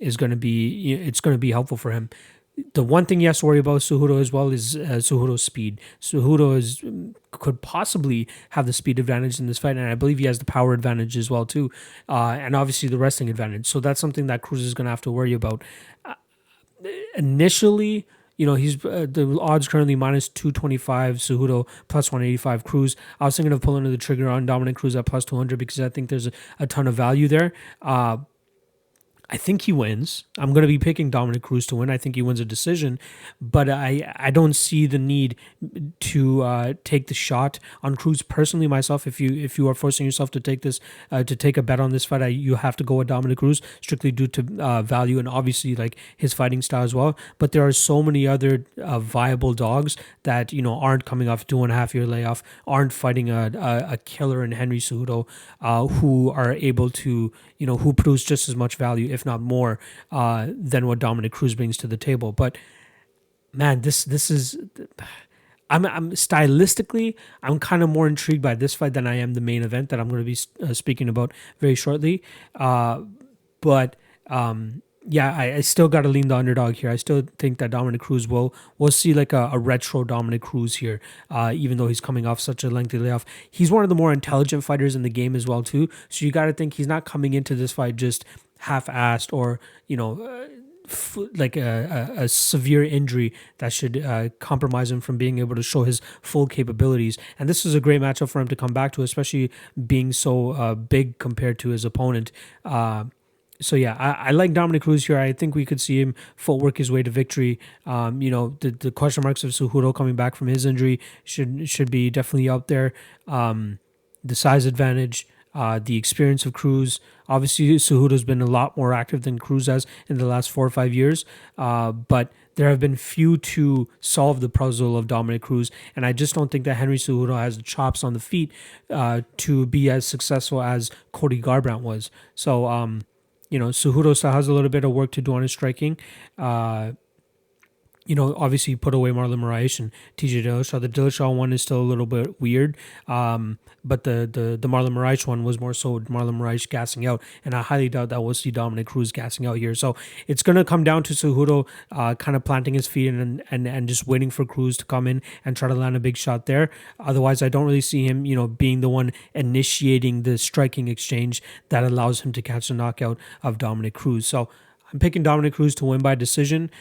is going to be. It's going to be helpful for him. The one thing you have to worry about Cejudo as well is Cejudo's speed. Cejudo could possibly have the speed advantage in this fight, and I believe he has the power advantage as well too, and obviously the wrestling advantage. So that's something that Cruz is going to have to worry about. Initially, he's the odds currently minus 225 Cejudo, plus 185 Cruz. I was thinking of pulling the trigger on Dominick Cruz at plus 200 because I think there's a ton of value there. I think he wins. I'm going to be picking Dominick Cruz to win. I think he wins a decision, but I don't see the need to take the shot on Cruz personally. Myself, if you are forcing yourself to take this to take a bet on this fight, you have to go with Dominick Cruz strictly due to value and obviously like his fighting style as well. But there are so many other viable dogs that aren't coming off a 2.5 year layoff, aren't fighting a killer in Henry Cejudo, who are able to who produce just as much value, if not more, than what Dominick Cruz brings to the table. But man, this is. I'm stylistically, I'm kind of more intrigued by this fight than I am the main event that I'm going to be speaking about very shortly. But yeah, I still got to lean the underdog here. I still think that Dominick Cruz we'll see like a retro Dominick Cruz here, even though he's coming off such a lengthy layoff. He's one of the more intelligent fighters in the game as well too. So you got to think he's not coming into this fight just half-assed or like a severe injury that should compromise him from being able to show his full capabilities. And this is a great matchup for him to come back to, especially being so big compared to his opponent. So yeah, I like Dominick Cruz here. I think we could see him footwork his way to victory. The question marks of Cejudo coming back from his injury should be definitely out there. The size advantage, the experience of Cruz. Obviously, Cejudo's been a lot more active than Cruz has in the last 4 or 5 years. But there have been few to solve the puzzle of Dominick Cruz, and I just don't think that Henry Cejudo has the chops on the feet to be as successful as Cody Garbrandt was. So, Cejudo still has a little bit of work to do on his striking. Obviously put away Marlon Moraes and TJ Dillashaw. The Dillashaw one is still a little bit weird, but the Marlon Moraes one was more so Marlon Moraes gassing out, and I highly doubt that we'll see Dominick Cruz gassing out here. So it's going to come down to Cejudo kind of planting his feet and just waiting for Cruz to come in and try to land a big shot there. Otherwise, I don't really see him, being the one initiating the striking exchange that allows him to catch the knockout of Dominick Cruz. So I'm picking Dominick Cruz to win by decision.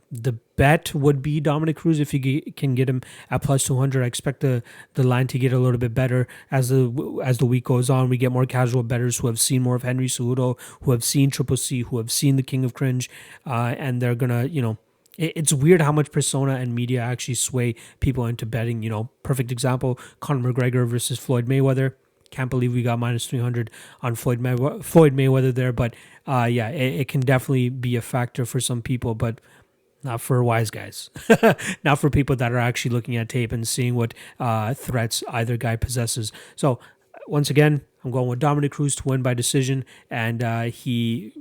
The bet would be Dominick Cruz if you can get him at plus 200. I expect the line to get a little bit better as the week goes on. We get more casual bettors who have seen more of Henry Cejudo, who have seen Triple C, who have seen the King of Cringe, and they're gonna, it's weird how much persona and media actually sway people into betting. Perfect example: Conor McGregor versus Floyd Mayweather. Can't believe we got minus 300 on Floyd Mayweather there, but yeah, it can definitely be a factor for some people, but not for wise guys. Not for people that are actually looking at tape and seeing what threats either guy possesses. So once again, I'm going with Dominick Cruz to win by decision, and he,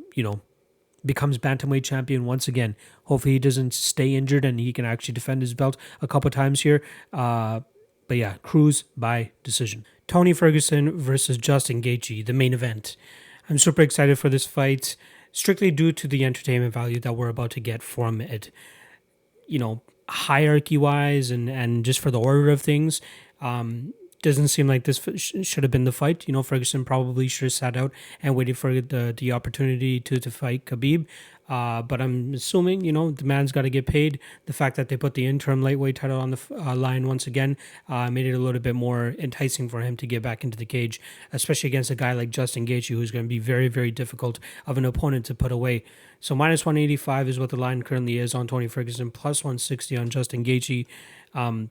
becomes bantamweight champion once again. Hopefully he doesn't stay injured and he can actually defend his belt a couple times here. But yeah, Cruz by decision. Tony Ferguson versus Justin Gaethje, the main event. I'm super excited for this fight, strictly due to the entertainment value that we're about to get from it. Hierarchy-wise and just for the order of things, doesn't seem like this should have been the fight. Ferguson probably should have sat out and waited for the opportunity to fight Khabib. But I'm assuming, the man's got to get paid. The fact that they put the interim lightweight title on the line once again made it a little bit more enticing for him to get back into the cage, especially against a guy like Justin Gaethje, who's going to be very, very difficult of an opponent to put away. So minus 185 is what the line currently is on Tony Ferguson, plus 160 on Justin Gaethje.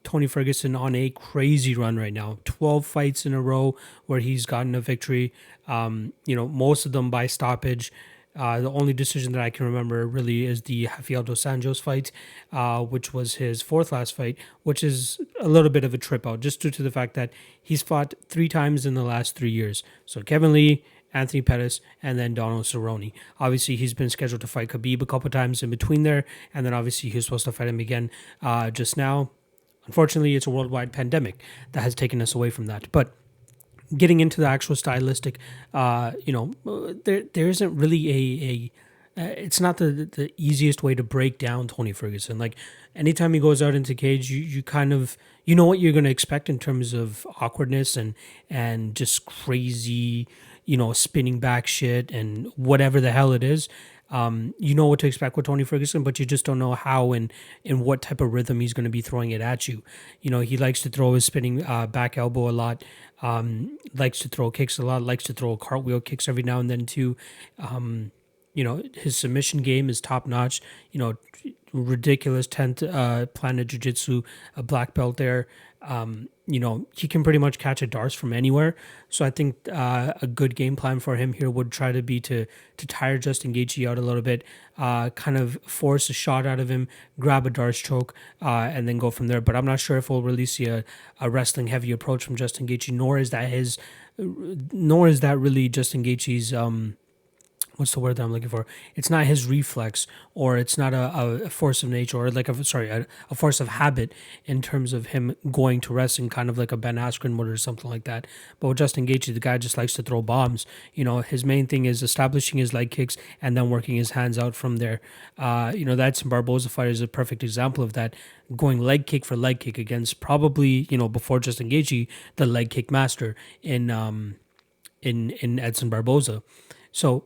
Tony Ferguson on a crazy run right now. 12 fights in a row where he's gotten a victory, most of them by stoppage. The only decision that I can remember really is the Rafael dos Anjos fight, which was his fourth last fight, which is a little bit of a trip out just due to the fact that he's fought 3 times in the last 3 years. So Kevin Lee, Anthony Pettis, and then Donald Cerrone. Obviously, he's been scheduled to fight Khabib a couple times in between there, and then obviously he was supposed to fight him again just now. Unfortunately, it's a worldwide pandemic that has taken us away from that. But getting into the actual stylistic, there isn't really it's not the easiest way to break down Tony Ferguson. Like, anytime he goes out into cage, you kind of, know what you're going to expect in terms of awkwardness and just crazy, spinning back shit and whatever the hell it is. You know what to expect with Tony Ferguson, but you just don't know how and in what type of rhythm he's going to be throwing it at you. He likes to throw his spinning back elbow a lot, likes to throw kicks a lot, likes to throw cartwheel kicks every now and then too. his submission game is top notch. Ridiculous 10th planet jiu-jitsu, a black belt there. He can pretty much catch a darts from anywhere. So I think a good game plan for him here would try to be to tire Justin Gaethje out a little bit, kind of force a shot out of him, grab a darts choke, and then go from there. But I'm not sure if we'll really see a wrestling heavy approach from Justin Gaethje, nor is that really Justin Gaethje's what's the word that I'm looking for? It's not his reflex, or it's not a force of nature, or like a force of habit in terms of him going to wrestling, kind of like a Ben Askren would or something like that. But with Justin Gaethje, the guy just likes to throw bombs. His main thing is establishing his leg kicks and then working his hands out from there. That Edson Barboza fight is a perfect example of that. Going leg kick for leg kick against probably, before Justin Gaethje, the leg kick master in Edson Barboza. So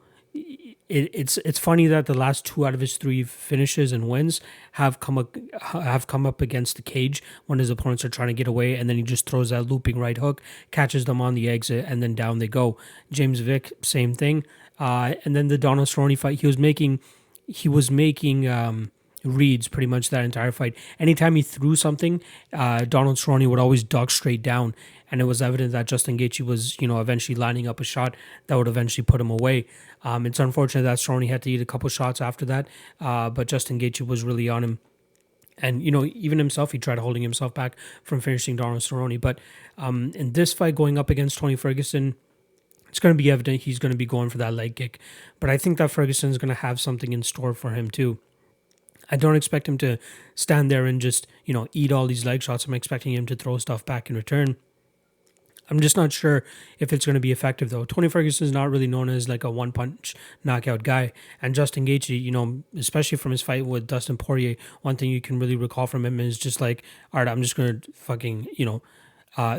it's funny that the last 2 out of his 3 finishes and wins have come up against the cage when his opponents are trying to get away, and then he just throws that looping right hook, catches them on the exit, and then down they go. James Vick, same thing. And then the Donald Cerrone fight, he was making reads pretty much that entire fight. Anytime he threw something, Donald Cerrone would always duck straight down, and it was evident that Justin Gaethje was, eventually lining up a shot that would eventually put him away. It's unfortunate that Cerrone had to eat a couple shots after that, but Justin Gaethje was really on him. And, even himself, he tried holding himself back from finishing Donald Cerrone. But in this fight going up against Tony Ferguson, it's going to be evident he's going to be going for that leg kick. But I think that Ferguson is going to have something in store for him too. I don't expect him to stand there and just, eat all these leg shots. I'm expecting him to throw stuff back in return. I'm just not sure if it's going to be effective, though. Tony Ferguson is not really known as like a one-punch knockout guy. And Justin Gaethje, especially from his fight with Dustin Poirier, one thing you can really recall from him is just like, all right, I'm just going to fucking,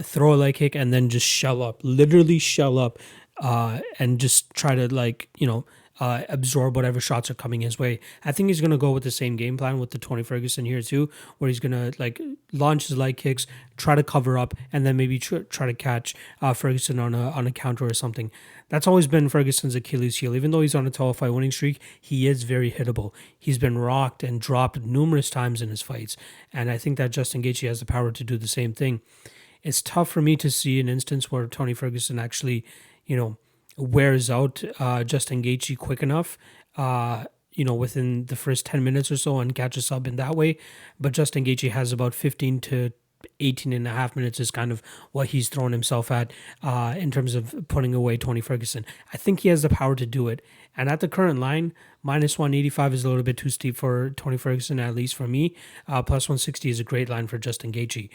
throw a leg kick and then just literally shell up, and just try to absorb whatever shots are coming his way. I think he's going to go with the same game plan with the Tony Ferguson here too, where he's going to launch his leg kicks, try to cover up, and then maybe try to catch Ferguson on a counter or something. That's always been Ferguson's Achilles heel. Even though he's on a 12-fight winning streak, he is very hittable. He's been rocked and dropped numerous times in his fights, and I think that Justin Gaethje has the power to do the same thing. It's tough for me to see an instance where Tony Ferguson actually, wears out Justin Gaethje quick enough, within the first 10 minutes or so, and catch a sub in that way. But Justin Gaethje has about 15 to 18 and a half minutes is kind of what he's thrown himself at in terms of putting away Tony Ferguson. I think he has the power to do it. And at the current line, minus 185 is a little bit too steep for Tony Ferguson, at least for me. Plus 160 is a great line for Justin Gaethje.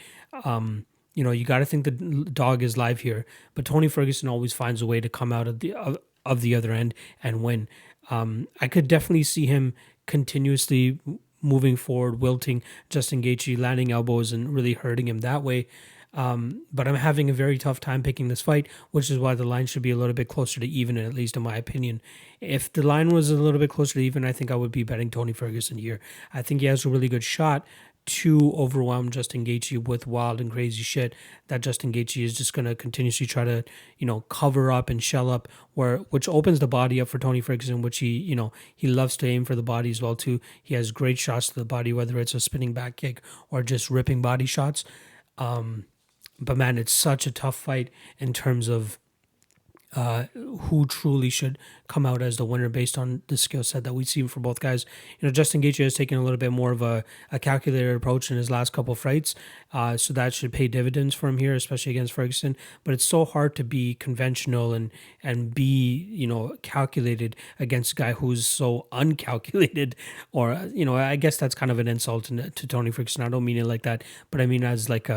You got to think the dog is live here, but Tony Ferguson always finds a way to come out of the other end and win. I could definitely see him continuously moving forward, wilting Justin Gaethje, landing elbows and really hurting him that way. But I'm having a very tough time picking this fight, which is why the line should be a little bit closer to even, at least in my opinion. If the line was a little bit closer to even, I think I would be betting Tony Ferguson here. I think he has a really good shot to overwhelm Justin Gaethje with wild and crazy shit that Justin Gaethje is just going to continuously try to, cover up and shell up, which opens the body up for Tony Ferguson, which he loves to aim for the body as well too. He has great shots to the body, whether it's a spinning back kick or just ripping body shots. But man, it's such a tough fight in terms of who truly should come out as the winner based on the skill set that we've seen for both guys. Justin Gaethje has taken a little bit more of a calculated approach in his last couple of fights, so that should pay dividends for him here, especially against Ferguson. But it's so hard to be conventional and be calculated against a guy who's so uncalculated. Or I guess that's kind of an insult to Tony Ferguson. I don't mean it like that, but I mean as like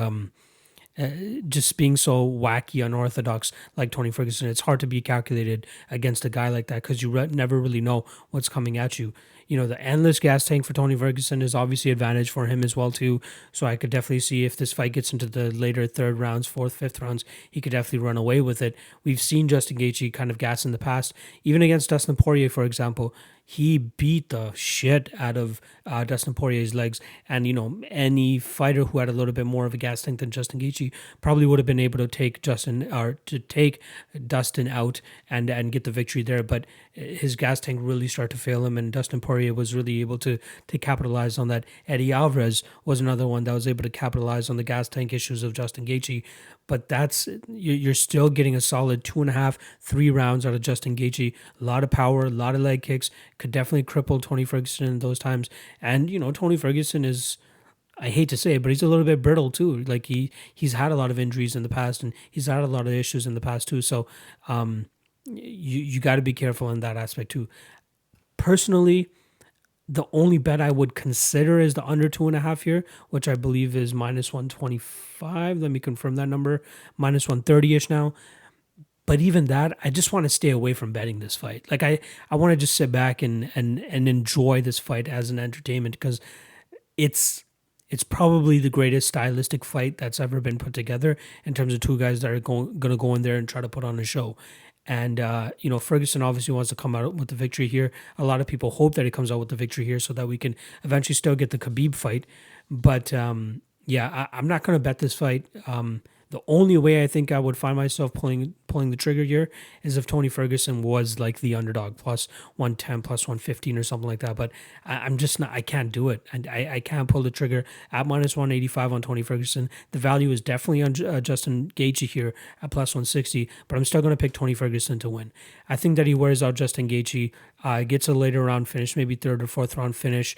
just being so wacky, unorthodox like Tony Ferguson. It's hard to be calculated against a guy like that because you never really know what's coming at you. The endless gas tank for Tony Ferguson is obviously advantage for him as well too. So I could definitely see if this fight gets into the later third rounds, fourth, fifth rounds, he could definitely run away with it. We've seen Justin Gaethje kind of gas in the past, even against Dustin Poirier, for example. He beat the shit out of Dustin Poirier's legs. And, any fighter who had a little bit more of a gas tank than Justin Gaethje probably would have been able to take Dustin out and get the victory there. But his gas tank really started to fail him, and Dustin Poirier was really able to capitalize on that. Eddie Alvarez was another one that was able to capitalize on the gas tank issues of Justin Gaethje. But you're still getting a solid 2.5, 3 rounds out of Justin Gaethje. A lot of power, a lot of leg kicks. Could definitely cripple Tony Ferguson in those times. And Tony Ferguson is, I hate to say it, but he's a little bit brittle too. Like he's had a lot of injuries in the past, and he's had a lot of issues in the past too. So you got to be careful in that aspect too. Personally, the only bet I would consider is the under 2.5 here, which I believe is -125. Let me confirm that number. -130-ish now. But even that, I just want to stay away from betting this fight. Like I want to just sit back and enjoy this fight as an entertainment, because it's probably the greatest stylistic fight that's ever been put together in terms of two guys that are going to go in there and try to put on a show. And, Ferguson obviously wants to come out with the victory here. A lot of people hope that he comes out with the victory here so that we can eventually still get the Khabib fight. But, I'm not going to bet this fight. The only way I think I would find myself pulling the trigger here is if Tony Ferguson was like the underdog, +110, +115 or something like that. But I'm just not, I can't do it. And I can't pull the trigger at -185 on Tony Ferguson. The value is definitely on Justin Gaethje here at +160, but I'm still going to pick Tony Ferguson to win. I think that he wears out Justin Gaethje, gets a later round finish, maybe 3rd or 4th round finish,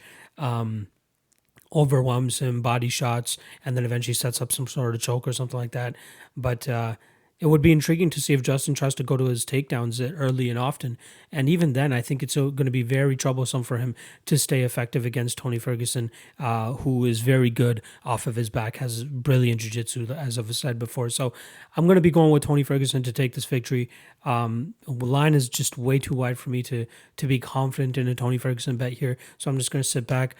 overwhelms him, body shots, and then eventually sets up some sort of choke or something like that. But it would be intriguing to see if Justin tries to go to his takedowns early and often. And even then, I think it's going to be very troublesome for him to stay effective against Tony Ferguson, who is very good off of his back, has brilliant jiu-jitsu, as I've said before. So I'm going to be going with Tony Ferguson to take this victory. The line is just way too wide for me to be confident in a Tony Ferguson bet here. So I'm just going to sit back,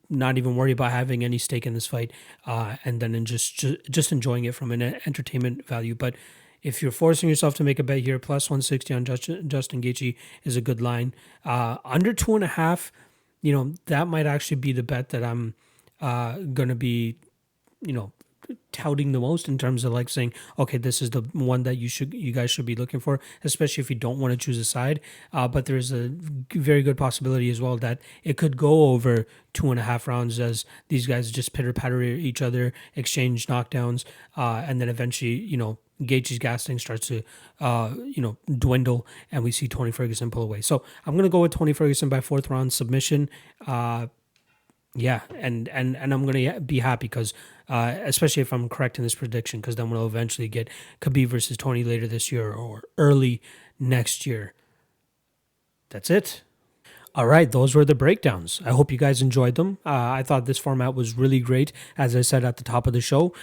not even worry about having any stake in this fight, and then just enjoying it from an entertainment value. But if you're forcing yourself to make a bet here, +160 on Justin Gaethje is a good line. Under 2.5, that might actually be the bet that I'm going to be, touting the most in terms of like saying, okay, this is the one that you guys should be looking for, especially if you don't want to choose a side. But there's a very good possibility as well that it could go over 2.5 rounds as these guys just pitter-patter each other, exchange knockdowns, and then eventually, Gaethje's gas tank starts to, dwindle, and we see Tony Ferguson pull away. So I'm going to go with Tony Ferguson by 4th round submission. Yeah, and I'm going to be happy because, especially if I'm correct in this prediction, because then we'll eventually get Khabib versus Tony later this year or early next year. That's it. All right, those were the breakdowns. I hope you guys enjoyed them. I thought this format was really great, as I said at the top of the show.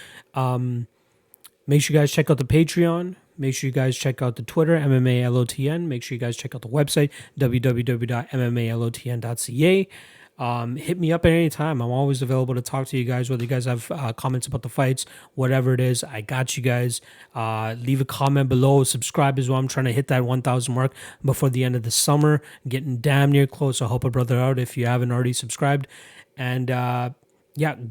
Make sure you guys check out the Patreon. Make sure you guys check out the Twitter, MMA LOTN. Make sure you guys check out the website, www.mmalotn.ca. Hit me up at any time. I'm always available to talk to you guys, whether you guys have comments about the fights, whatever it is. I got you guys. Leave a comment below. Subscribe as well. I'm trying to hit that 1,000 mark before the end of the summer. Getting damn near close. So help a brother out if you haven't already subscribed. And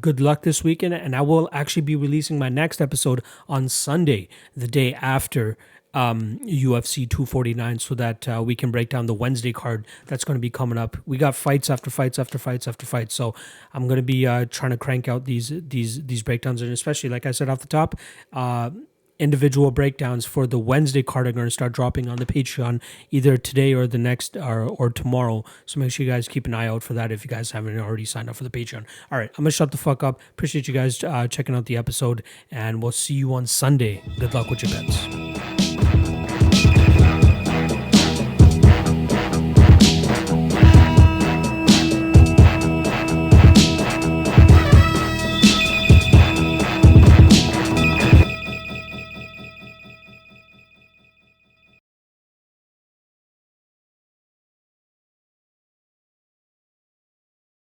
good luck this weekend. And I will actually be releasing my next episode on Sunday, the day after UFC 249, so that we can break down the Wednesday card that's going to be coming up. We got fights after fights after fights after fights, so I'm going to be trying to crank out these breakdowns, and especially, like I said off the top, individual breakdowns for the Wednesday card are going to start dropping on the Patreon either today or the next or tomorrow. So make sure you guys keep an eye out for that if you guys haven't already signed up for the Patreon. All right, I'm going to shut the fuck up. Appreciate you guys checking out the episode, and we'll see you on Sunday. Good luck with your bets.